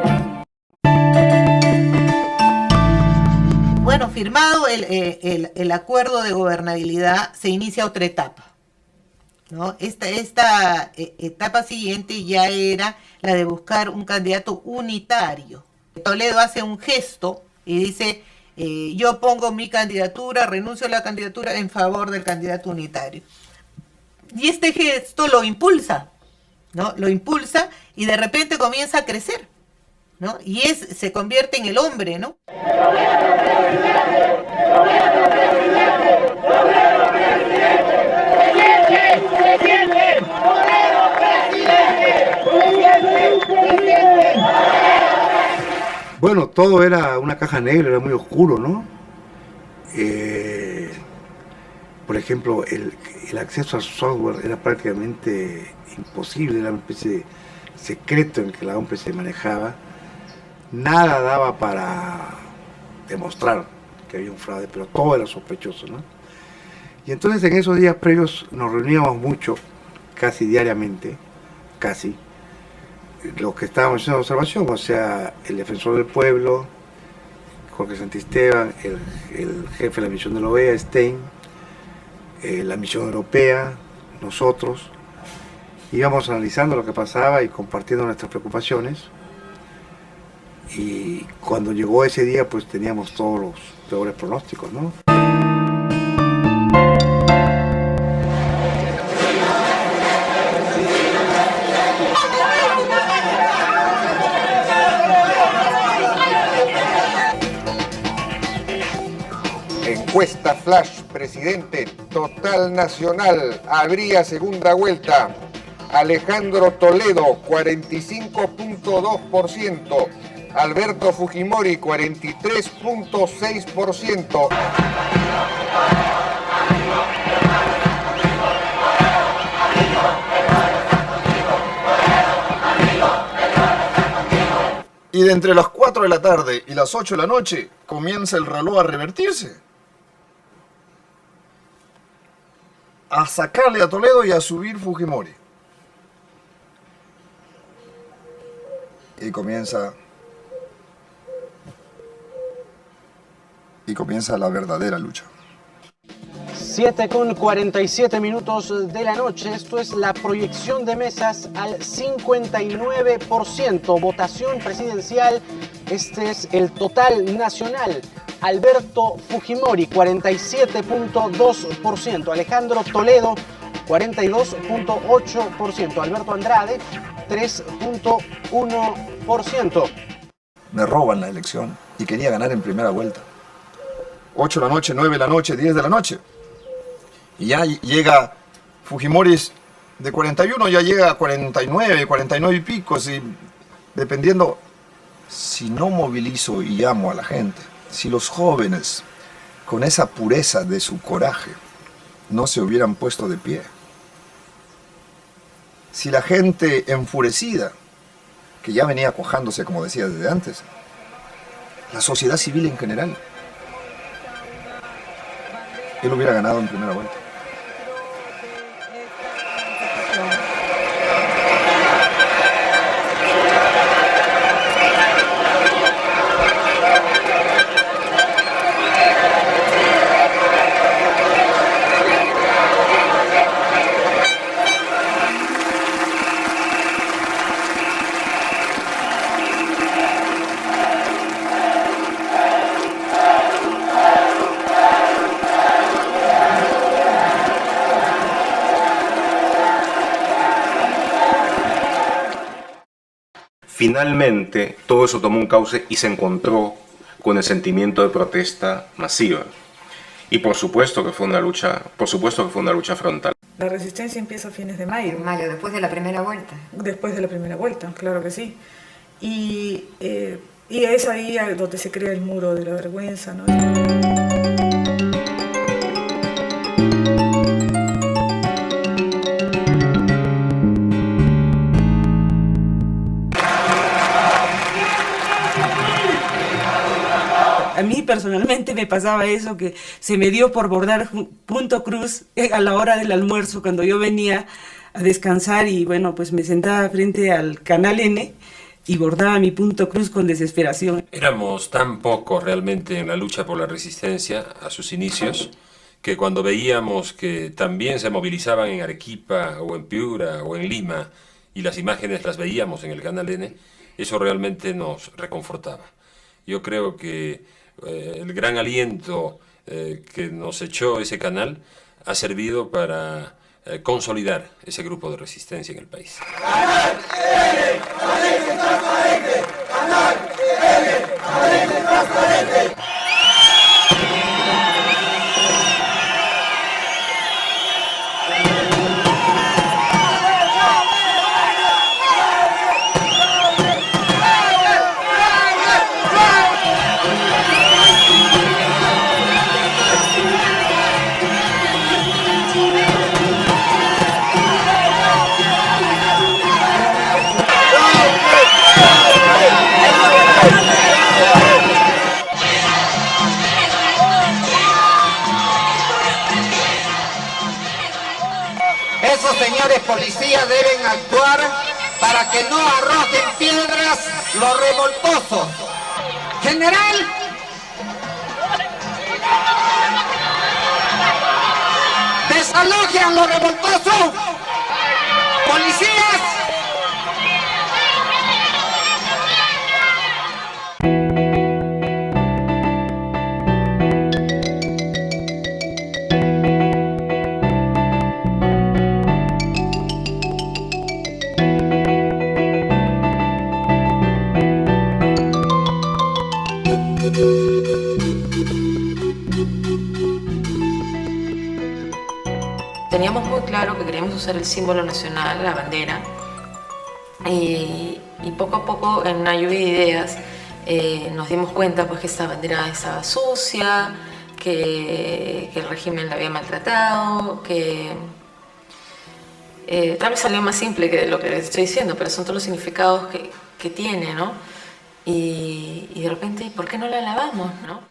Bueno, firmado el acuerdo de gobernabilidad, se inicia otra etapa, ¿no? Esta etapa siguiente ya era la de buscar un candidato unitario. Toledo hace un gesto y dice, yo pongo mi candidatura, renuncio a la candidatura en favor del candidato unitario. Y este gesto lo impulsa, ¿no? Lo impulsa y de repente comienza a crecer, ¿no? Y se convierte en el hombre, ¿no? Bueno, todo era una caja negra, era muy oscuro, ¿no? Por ejemplo, el acceso al software era prácticamente imposible, era una especie de secreto en que la OMP se manejaba. Nada daba para demostrar que había un fraude, pero todo era sospechoso, ¿no? Y entonces en esos días previos nos reuníamos mucho, casi diariamente, casi, los que estábamos haciendo observación, o sea, el defensor del pueblo, Jorge Santisteban, el jefe de la misión de la OEA, Stein, la misión europea, nosotros, íbamos analizando lo que pasaba y compartiendo nuestras preocupaciones. Y cuando llegó ese día, pues teníamos todos los peores pronósticos, ¿no? Encuesta Flash, presidente, total nacional, habría segunda vuelta. Alejandro Toledo, 45.2%. Alberto Fujimori, 43.6%. Y de entre las 4 de la tarde y las 8 de la noche comienza el reloj a revertirse. A sacarle a Toledo y a subir Fujimori. Y comienza la verdadera lucha. 7:47 de la noche, esto es la proyección de mesas al 59%, votación presidencial, este es el total nacional. Alberto Fujimori, 47.2%, Alejandro Toledo, 42.8%, Alberto Andrade, 3.1%. Me roban la elección y quería ganar en primera vuelta. 8 de la noche, 9 de la noche, 10 de la noche. Y ya llega Fujimori de 41, ya llega a 49, 49 y pico, y dependiendo, si no movilizo y llamo a la gente, si los jóvenes, con esa pureza de su coraje, no se hubieran puesto de pie, si la gente enfurecida, que ya venía cojándose, como decía desde antes, la sociedad civil en general, él hubiera ganado en primera vuelta. finalmente todo eso tomó un cauce y se encontró con el sentimiento de protesta masiva. Y por supuesto que fue una lucha frontal. La resistencia empieza a fines de mayo. Mayo, después de la primera vuelta. Después de la primera vuelta, claro que sí. Y es ahí donde se crea el muro de la vergüenza, ¿no? A mí personalmente me pasaba eso, que se me dio por bordar punto cruz a la hora del almuerzo, cuando yo venía a descansar y bueno, pues me sentaba frente al Canal N y bordaba mi punto cruz con desesperación. Éramos tan pocos realmente en la lucha por la resistencia a sus inicios, que cuando veíamos que también se movilizaban en Arequipa o en Piura o en Lima y las imágenes las veíamos en el Canal N, eso realmente nos reconfortaba. Yo creo que el gran aliento que nos echó ese canal ha servido para consolidar ese grupo de resistencia en el país. Esos señores policías deben actuar para que no arrojen piedras los revoltosos. General, desalojen los revoltosos. Policías. Teníamos muy claro que queríamos usar el símbolo nacional, la bandera, y poco a poco en una lluvia de ideas nos dimos cuenta pues, que esta bandera estaba sucia, que el régimen la había maltratado, que tal vez salió más simple que lo que les estoy diciendo, pero son todos los significados que tiene, ¿no? Y de repente, ¿por qué no la lavamos, no?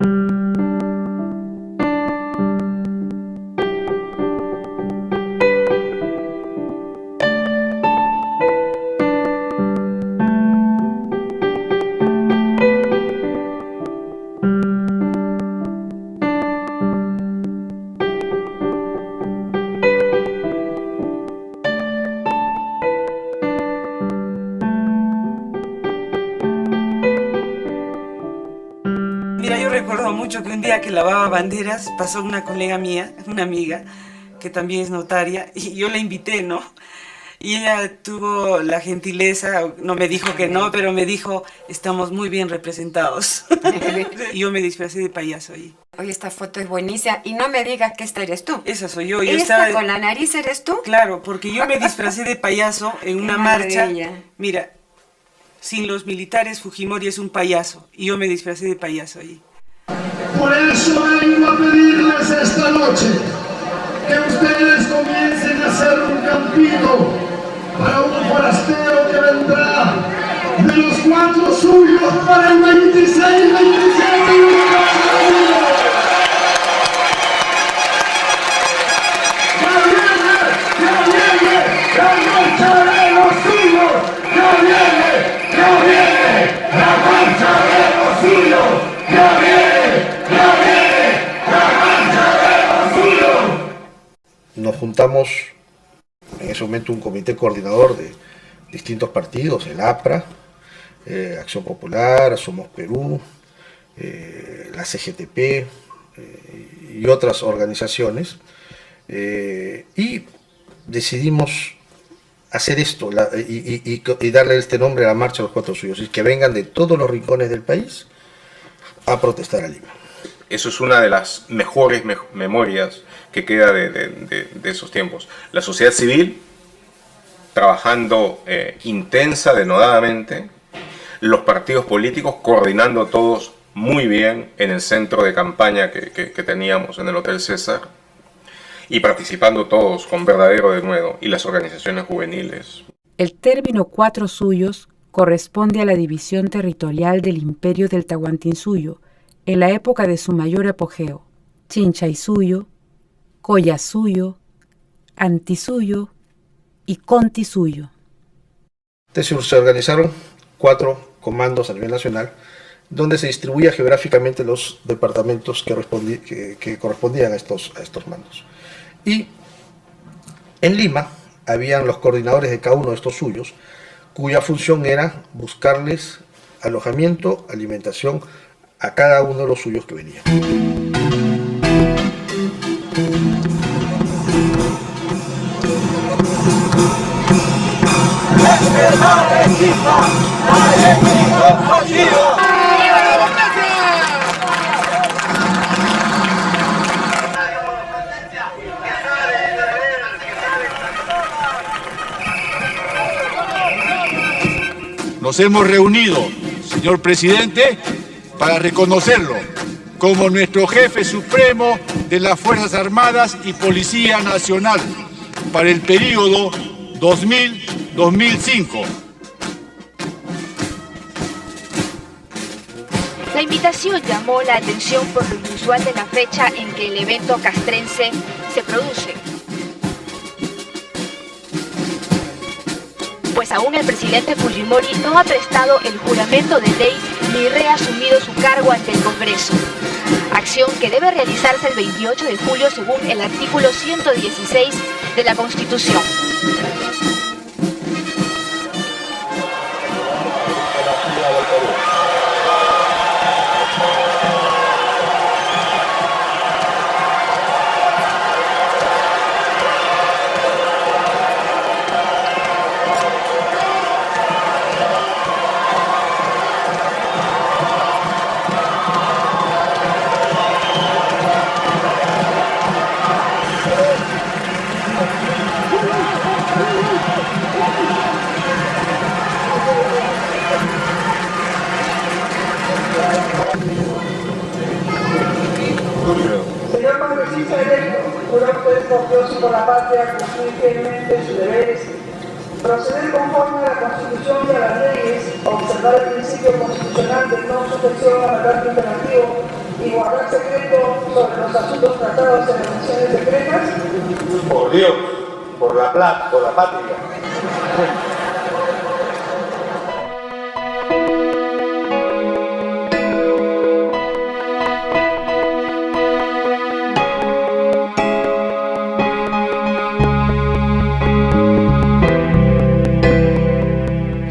Mira, yo recuerdo mucho que un día que lavaba banderas pasó una colega mía, una amiga, que también es notaria, y yo la invité, ¿no? Y ella tuvo la gentileza, no me dijo que no, pero me dijo, estamos muy bien representados. Y yo me disfracé de payaso ahí. Oye, esta foto es buenísima, y no me digas que esta eres tú. Esa soy yo. ¿Esta con la nariz eres tú? Claro, porque yo me disfracé de payaso en una marcha. Mira, sin los militares, Fujimori es un payaso, y yo me disfracé de payaso ahí. Por eso vengo a pedirles esta noche que ustedes comiencen a hacer un campito para un forastero que vendrá de los 4 suyos para el 26, 27 y 28. ¡Ya viene la marcha de los suyos! ¡Ya viene la marcha de los suyos! ¡Ya viene la marcha de los suyos! Nos juntamos en ese momento un comité coordinador de distintos partidos, el APRA, Acción Popular, Somos Perú, la CGTP y otras organizaciones, y decidimos hacer esto y darle este nombre a la Marcha de los Cuatro Suyos, y que vengan de todos los rincones del país a protestar a Lima. Eso es una de las mejores memorias que queda de esos tiempos. La sociedad civil trabajando intensa, denodadamente, los partidos políticos coordinando todos muy bien en el centro de campaña que teníamos en el Hotel César, y participando todos con verdadero denuedo, y las organizaciones juveniles. El término Cuatro Suyos corresponde a la división territorial del Imperio del Tahuantinsuyo en la época de su mayor apogeo: Chinchaysuyo, Collasuyo, Antisuyo y Contisuyo. Se organizaron 4 comandos a nivel nacional, donde se distribuía geográficamente los departamentos que correspondían a estos mandos. Y en Lima habían los coordinadores de cada uno de estos suyos, cuya función era buscarles alojamiento, alimentación a cada uno de los suyos que venían. Nos hemos reunido, señor presidente, para reconocerlo como nuestro jefe supremo de las Fuerzas Armadas y Policía Nacional para el periodo 2000-2005. La invitación llamó la atención por lo inusual de la fecha en que el evento castrense se produce. Pues aún el presidente Fujimori no ha prestado el juramento de ley ni reasumido su cargo ante el Congreso. Acción que debe realizarse el 28 de julio según el artículo 116 de la Constitución. Señor congresista electo, juro usted confió por la patria, cumplir fielmente sus deberes, proceder conforme a la Constitución y a las leyes, observar el principio constitucional de no sujeción a mandato imperativo y guardar secreto sobre los asuntos tratados en las sesiones secretas. Por Dios, por la plata, por la patria.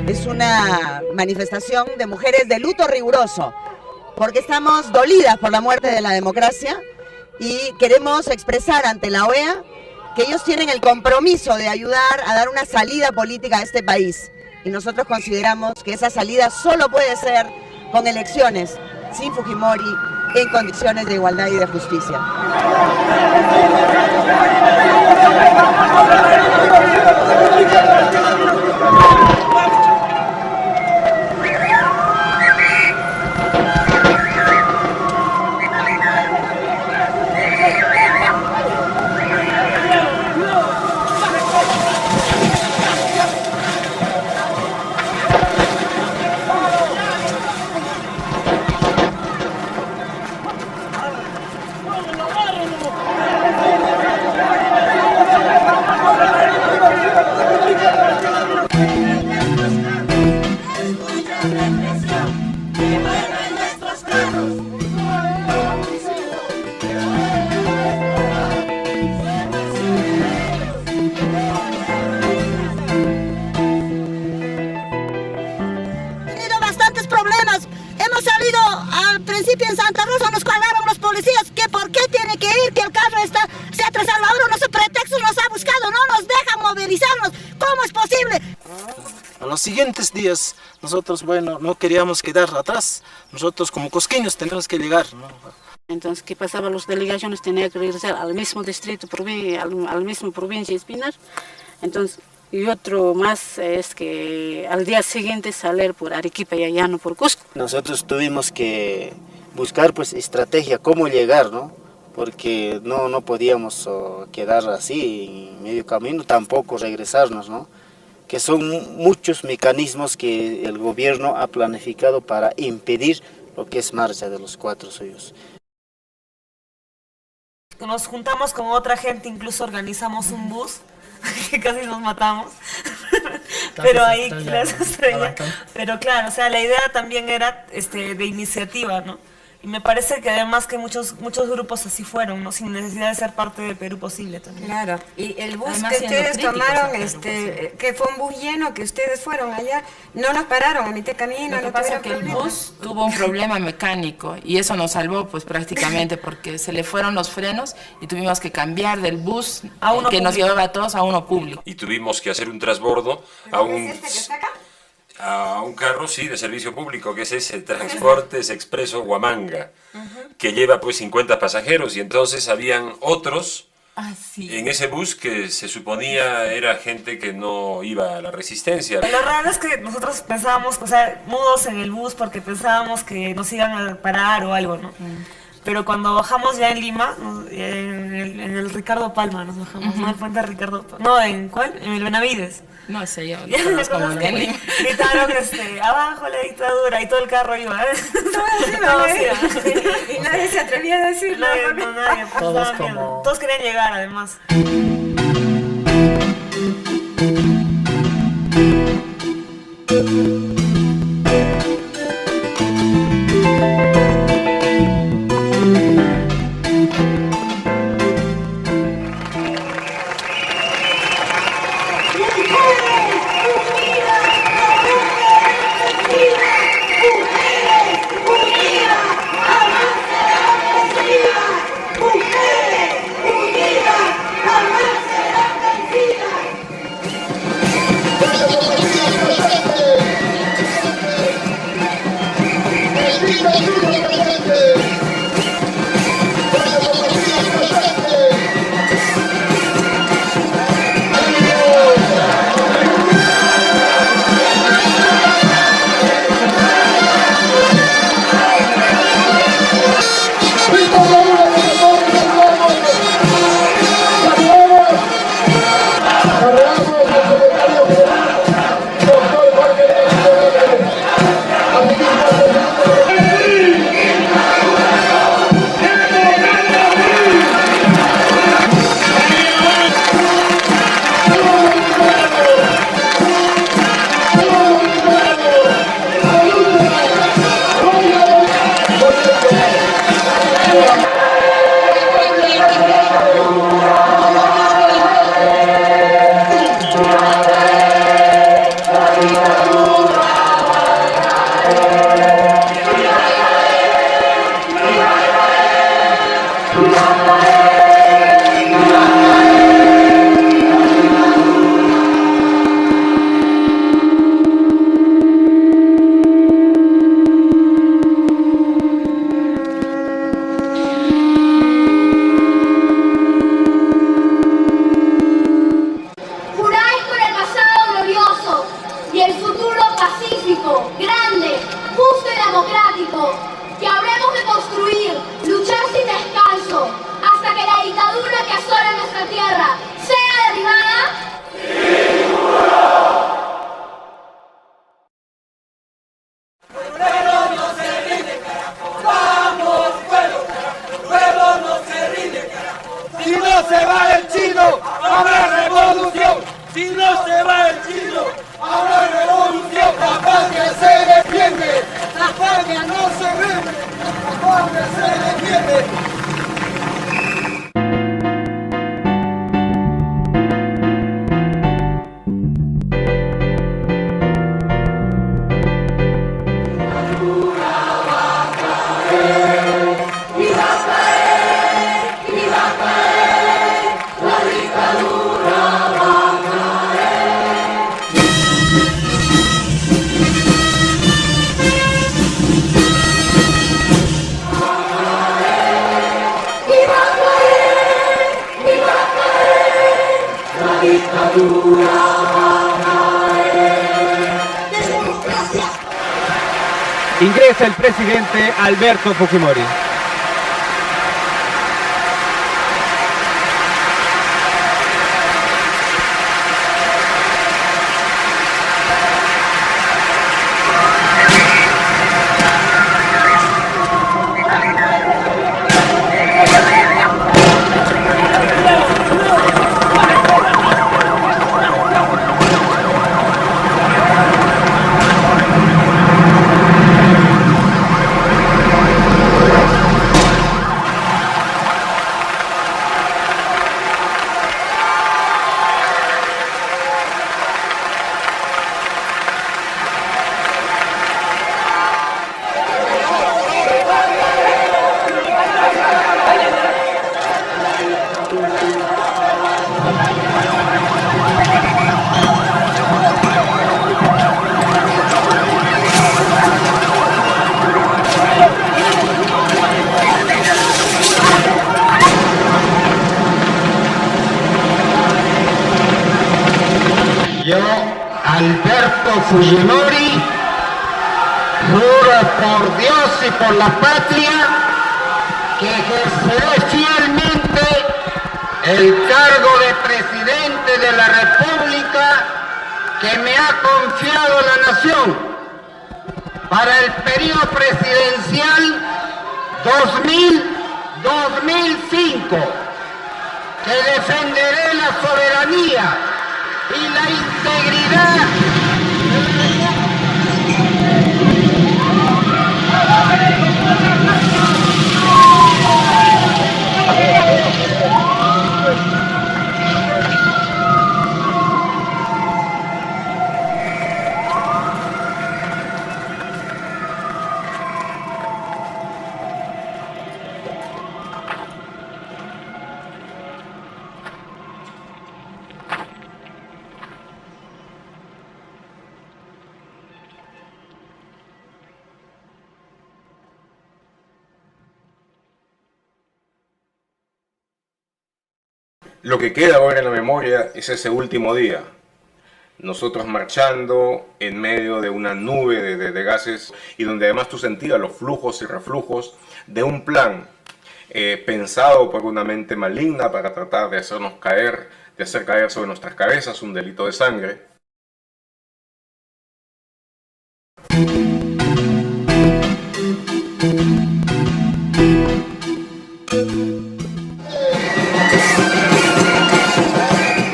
Es una manifestación de mujeres de luto riguroso, porque estamos dolidas por la muerte de la democracia y queremos expresar ante la OEA que ellos tienen el compromiso de ayudar a dar una salida política a este país. Y nosotros consideramos que esa salida solo puede ser con elecciones, sin Fujimori, en condiciones de igualdad y de justicia. En Santa Rosa nos cuadraron los policías que por qué tiene que ir, que el carro se ha atrasado. Ahora no son pretextos, nos ha buscado, no nos dejan movilizarnos. ¿Cómo ¿Cómo es posible? A los siguientes días, nosotros, bueno, no queríamos quedar atrás. Nosotros como cosqueños tenemos que llegar, ¿no? Entonces, ¿qué pasaba? Las delegaciones tenían que regresar al mismo distrito, al mismo provincia de Espinar. Entonces, y otro más es que al día siguiente salir por Arequipa y allá no por Cusco. Nosotros tuvimos que buscar pues estrategia, cómo llegar, ¿no? Porque no podíamos quedar así en medio camino, tampoco regresarnos, ¿no? Que son muchos mecanismos que el gobierno ha planificado para impedir lo que es marcha de los 4 suyos. Nos juntamos con otra gente, incluso organizamos un bus, que casi nos matamos, pero ahí, pero claro, o sea, la idea también era de iniciativa, ¿no? Y me parece que además que muchos grupos así fueron, ¿no? Sin necesidad de ser parte de Perú Posible también. Claro, y el bus Además, que ustedes tomaron, que fue un bus lleno, que ustedes fueron allá, no nos pararon a mitad de camino. Lo que pasa es que el bus tuvo un problema mecánico y eso nos salvó pues prácticamente porque se le fueron los frenos y tuvimos que cambiar del bus que nos llevaba a todos a uno público. Y tuvimos que hacer un transbordo a un carro, sí, de servicio público, que es ese Transportes Expreso Huamanga, que lleva pues 50 pasajeros y entonces habían otros en ese bus que se suponía era gente que no iba a la resistencia. Lo raro es que nosotros pensábamos, o sea, mudos en el bus porque pensábamos que nos iban a parar o algo, ¿no? Pero cuando bajamos ya en Lima, en el Ricardo Palma nos bajamos, ¿no? El puente Ricardo Palma. No, ¿en cuál? En el Benavides. No sé, yo ya no conozco muy bien Lima. Gritaron abajo la dictadura y todo el carro iba. Y nadie se atrevía a decirlo. Nadie, todos querían llegar además. Ingresa el presidente Alberto Fujimori. Yo, Alberto Fujimori, juro por Dios y por la patria que ejerceré fielmente el cargo de presidente de la República que me ha confiado la nación para el periodo presidencial 2000-2005, que defenderé la soberanía y la integridad Lo que queda ahora en la memoria es ese último día. Nosotros marchando en medio de una nube de gases y donde además tú sentías los flujos y reflujos de un plan pensado por una mente maligna para tratar de hacernos caer, de hacer caer sobre nuestras cabezas un delito de sangre.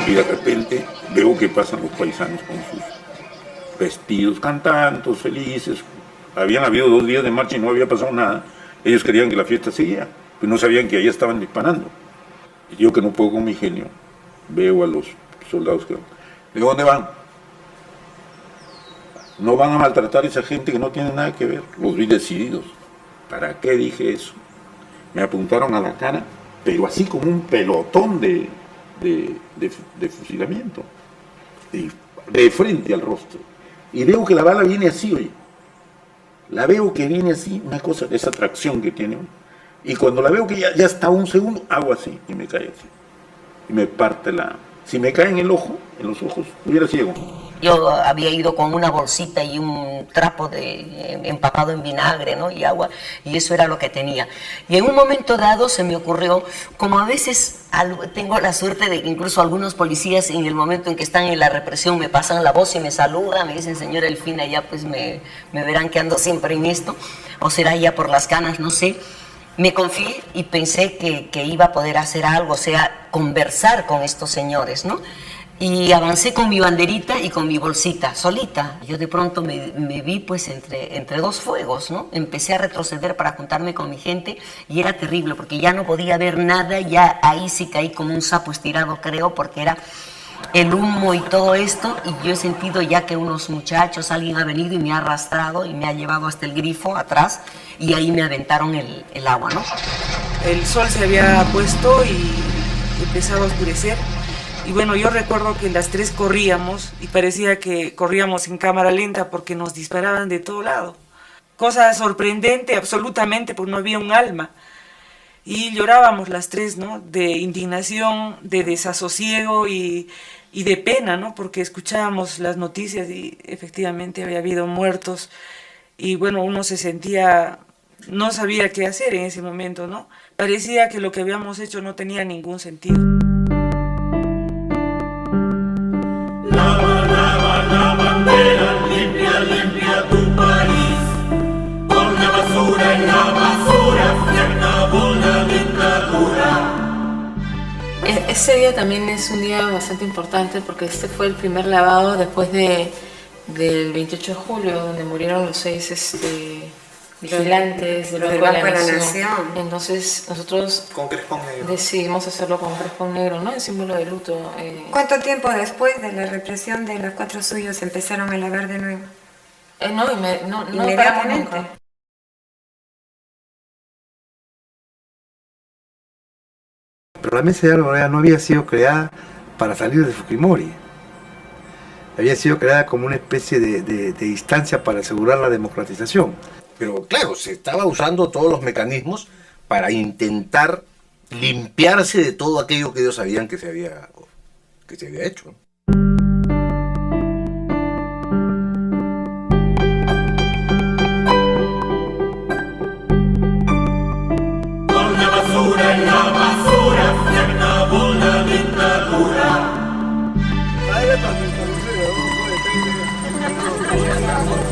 Y de repente veo que pasan los paisanos con sus vestidos, cantando, felices. Habían habido 2 días de marcha y no había pasado nada. Ellos querían que la fiesta seguía, pero no sabían que allá estaban disparando. Y yo, que no puedo con mi genio, veo a los soldados que... Digo, ¿dónde van? No van a maltratar a esa gente que no tiene nada que ver. Los vi decididos. ¿Para qué dije eso? Me apuntaron a la cara, pero así como un pelotón de fusilamiento, de frente al rostro, y veo que la bala viene así, oye, la veo que viene así, una cosa, esa tracción que tiene, y cuando la veo que ya está un segundo, hago así, y me cae así, y me parte si me cae en el ojo, en los ojos, hubiera ciego. Yo había ido con una bolsita y un trapo empapado en vinagre, ¿no? Y agua, y eso era lo que tenía. Y en un momento dado se me ocurrió, como a veces tengo la suerte de que incluso algunos policías en el momento en que están en la represión me pasan la voz y me saludan, me dicen, señora Elfina, ya pues me verán que ando siempre en esto, o será ya por las canas, no sé. Me confié y pensé que iba a poder hacer algo, o sea, conversar con estos señores, ¿no? Y avancé con mi banderita y con mi bolsita, solita. Yo de pronto me vi pues entre 2 fuegos, ¿no? Empecé a retroceder para juntarme con mi gente y era terrible porque ya no podía ver nada, ya ahí sí caí como un sapo estirado, creo, porque era el humo y todo esto, y yo he sentido ya que unos muchachos, alguien ha venido y me ha arrastrado y me ha llevado hasta el grifo atrás y ahí me aventaron el agua, ¿no? El sol se había puesto y empezaba a oscurecer. Y bueno, yo recuerdo que las 3 corríamos y parecía que corríamos en cámara lenta porque nos disparaban de todo lado. Cosa sorprendente absolutamente, porque no había un alma. Y llorábamos las 3, ¿no? De indignación, de desasosiego y y de pena, ¿no? Porque escuchábamos las noticias y efectivamente había habido muertos y bueno, uno se sentía, no sabía qué hacer en ese momento, ¿no? Parecía que lo que habíamos hecho no tenía ningún sentido. Lava, lava la bandera, limpia, limpia tu país. Pon la basura en la basura, se acabó la dictadura. Ese día también es un día bastante importante porque este fue el primer lavado después del 28 de julio, donde murieron los 6 vigilantes del Banco de la Nación. Entonces nosotros decidimos hacerlo con crespón negro, ¿no? El símbolo de luto. ¿Cuánto tiempo después de la represión de los 4 suyos empezaron a lavar de nuevo? No, inmediatamente. Pero la mesa de diálogo no había sido creada para salir de Fujimori. Había sido creada como una especie de instancia para asegurar la democratización. Pero claro, se estaba usando todos los mecanismos para intentar limpiarse de todo aquello que ellos sabían que se había hecho. Pon la basura en la basura, se acabó la dictadura.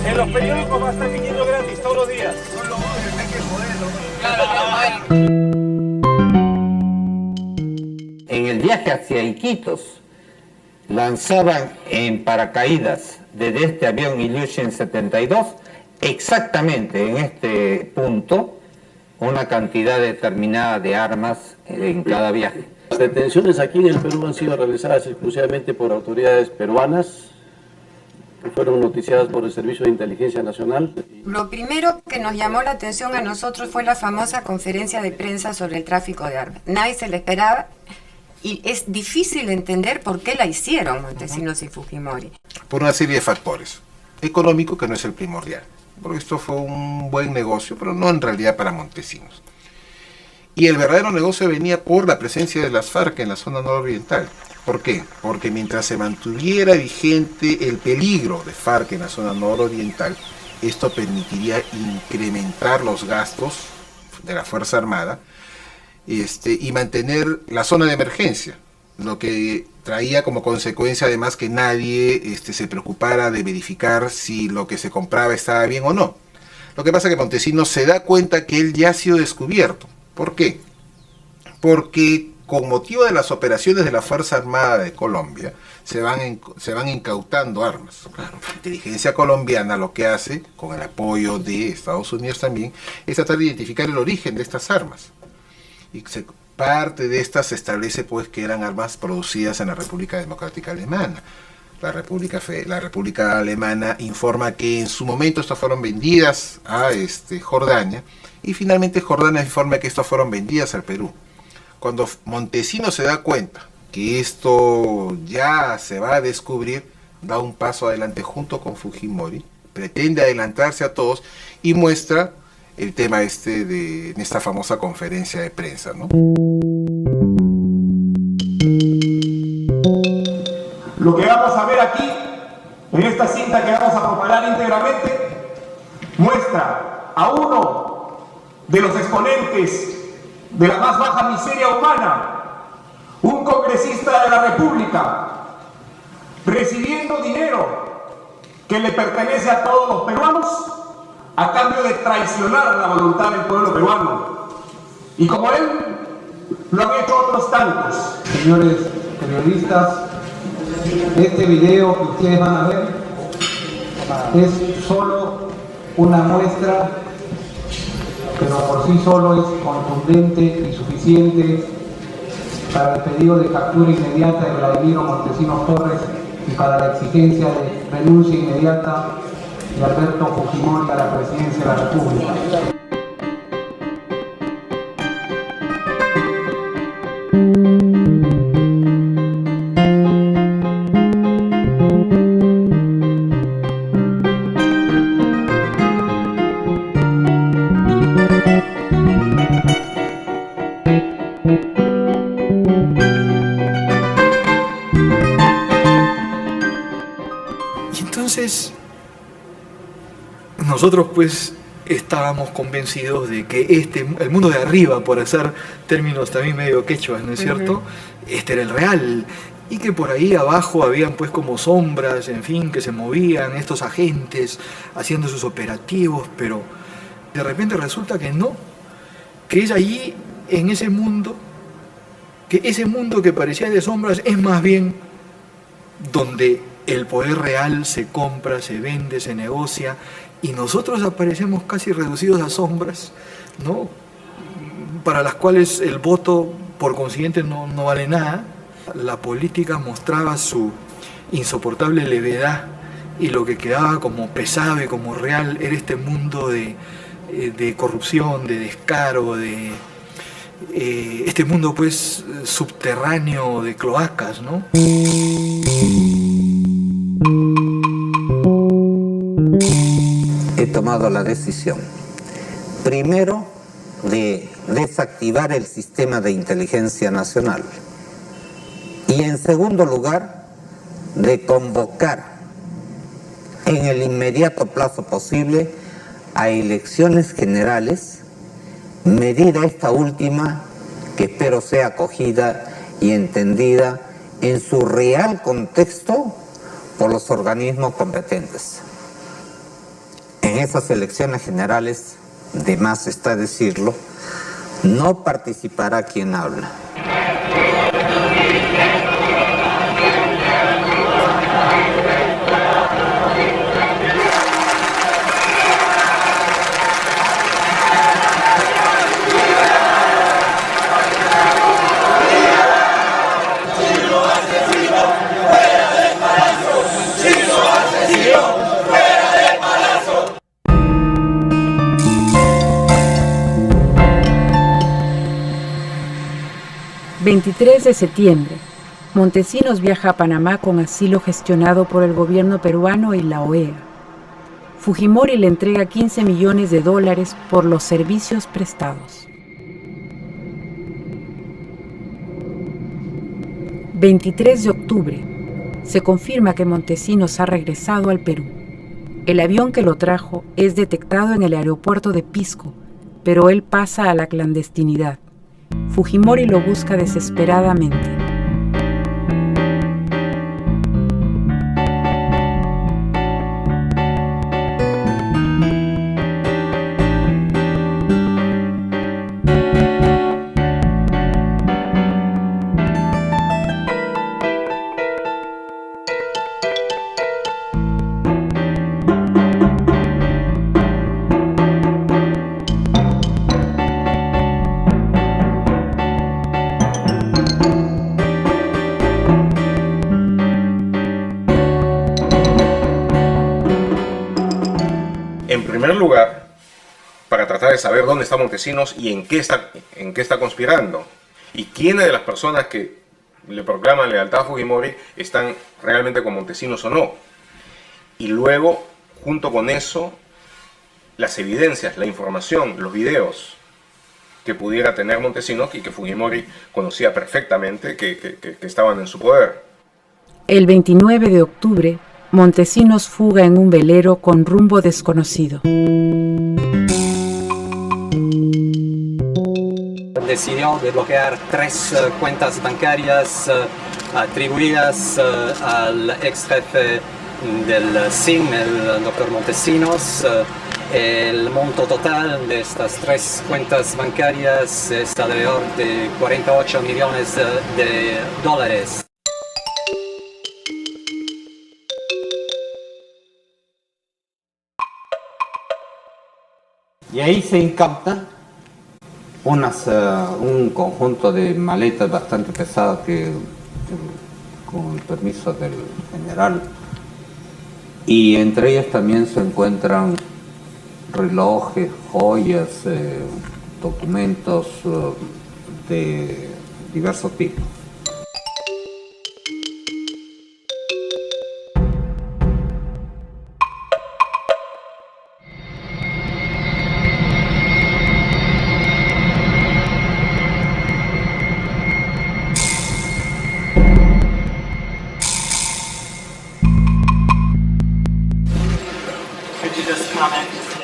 En los periódicos va a estar viniendo gratis todos los días. En el viaje hacia Iquitos lanzaban en paracaídas desde este avión Ilyushin 72 exactamente en este punto una cantidad determinada de armas en cada viaje. Las detenciones aquí en el Perú han sido realizadas exclusivamente por autoridades peruanas que fueron noticiadas por el Servicio de Inteligencia Nacional. Lo primero que nos llamó la atención a nosotros fue la famosa conferencia de prensa sobre el tráfico de armas. Nadie se la esperaba y es difícil entender por qué la hicieron Montesinos y Fujimori. Por una serie de factores. Económico, que no es el primordial. Porque esto fue un buen negocio, pero no en realidad para Montesinos. Y el verdadero negocio venía por la presencia de las FARC en la zona nororiental. ¿Por qué? Porque mientras se mantuviera vigente el peligro de FARC en la zona nororiental, esto permitiría incrementar los gastos de la Fuerza Armada y mantener la zona de emergencia, lo que traía como consecuencia además que nadie se preocupara de verificar si lo que se compraba estaba bien o no. Lo que pasa es que Montesinos se da cuenta que él ya ha sido descubierto. ¿Por qué? Porque con motivo de las operaciones de la Fuerza Armada de Colombia se van incautando armas. Claro, la inteligencia colombiana lo que hace, con el apoyo de Estados Unidos también, es tratar de identificar el origen de estas armas. Y parte de estas se establece pues que eran armas producidas en la República Democrática Alemana. La República Alemana informa que en su momento estas fueron vendidas a Jordania, y finalmente Jordania informa que estas fueron vendidas al Perú. Cuando Montesinos se da cuenta que esto ya se va a descubrir, da un paso adelante junto con Fujimori, pretende adelantarse a todos y muestra el tema en esta famosa conferencia de prensa, ¿no? Lo que vamos a ver aquí, en esta cinta que vamos a propagar íntegramente, muestra a uno de los exponentes de la más baja miseria humana, un congresista de la República, recibiendo dinero que le pertenece a todos los peruanos, a cambio de traicionar la voluntad del pueblo peruano. Y como él, lo han hecho otros tantos. Señores periodistas, este video que ustedes van a ver es solo una muestra, pero por sí solo es contundente y suficiente para el pedido de captura inmediata de Vladimiro Montesinos Torres y para la exigencia de renuncia inmediata de Alberto Fujimori a la presidencia de la República. nosotros pues estábamos convencidos de que el mundo de arriba, por hacer términos también medio quechuas, ¿no es cierto? Este era el real, y que por ahí abajo habían pues como sombras, en fin, que se movían estos agentes haciendo sus operativos, pero de repente resulta que no, que es allí, en ese mundo, que ese mundo que parecía de sombras es más bien donde el poder real se compra, se vende, se negocia, y nosotros aparecemos casi reducidos a sombras, ¿no? Para las cuales el voto, por consiguiente, no vale nada. La política mostraba su insoportable levedad, y lo que quedaba como pesado y como real era este mundo de corrupción, de descaro, de este mundo pues subterráneo de cloacas, ¿no? He tomado la decisión, primero, de desactivar el sistema de inteligencia nacional y, en segundo lugar, de convocar en el inmediato plazo posible a elecciones generales, medida esta última que espero sea acogida y entendida en su real contexto por los organismos competentes. En esas elecciones generales, de más está decirlo, no participará quien habla. ...23 de septiembre... Montesinos viaja a Panamá con asilo gestionado por el gobierno peruano y la OEA. Fujimori le entrega $15 millones por los servicios prestados. 23 de octubre... Se confirma que Montesinos ha regresado al Perú. El avión que lo trajo es detectado en el aeropuerto de Pisco, pero él pasa a la clandestinidad. Fujimori lo busca desesperadamente. Lugar, para tratar de saber dónde está Montesinos y en qué está conspirando, y quiénes de las personas que le proclaman lealtad a Fujimori están realmente con Montesinos o no. Y luego, junto con eso, las evidencias, la información, los videos que pudiera tener Montesinos y que Fujimori conocía perfectamente que estaban en su poder. El 29 de octubre, Montesinos fuga en un velero con rumbo desconocido. Decidió desbloquear 3 cuentas bancarias atribuidas al ex jefe del SIN, el doctor Montesinos. El monto total de estas 3 cuentas bancarias es alrededor de $48 millones. Y ahí se incauta un conjunto de maletas bastante pesadas que, con el permiso del general, y entre ellas también se encuentran relojes, joyas, documentos de diversos tipos.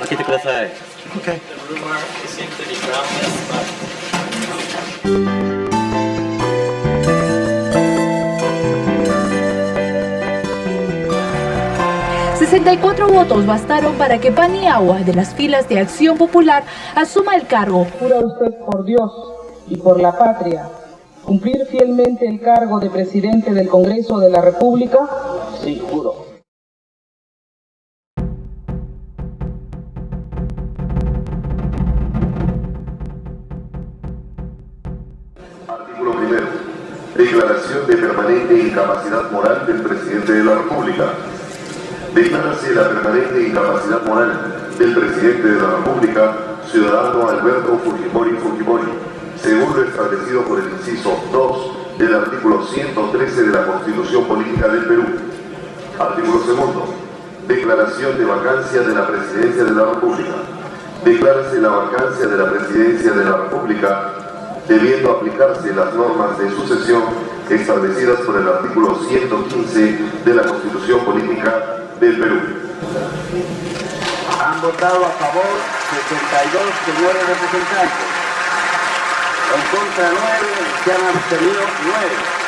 Aquí te kudasai. Okay. ...64 votos bastaron para que Paniagua, de las filas de Acción Popular, asuma el cargo. ¿Jura usted por Dios y por la patria cumplir fielmente el cargo de presidente del Congreso de la República? Sí, juro. Artículo primero. Declaración de permanente incapacidad moral del presidente de la República. Declárase la permanente incapacidad moral del presidente de la República, ciudadano Alberto Fujimori Fujimori, según lo establecido por el inciso 2 del artículo 113 de la Constitución Política del Perú. Artículo segundo. Declaración de vacancia de la Presidencia de la República. Declárase la vacancia de la Presidencia de la República, debiendo aplicarse las normas de sucesión establecidas por el artículo 115 de la Constitución Política del Perú. Han votado a favor 62 señores representantes. En contra 9, se han abstenido 9.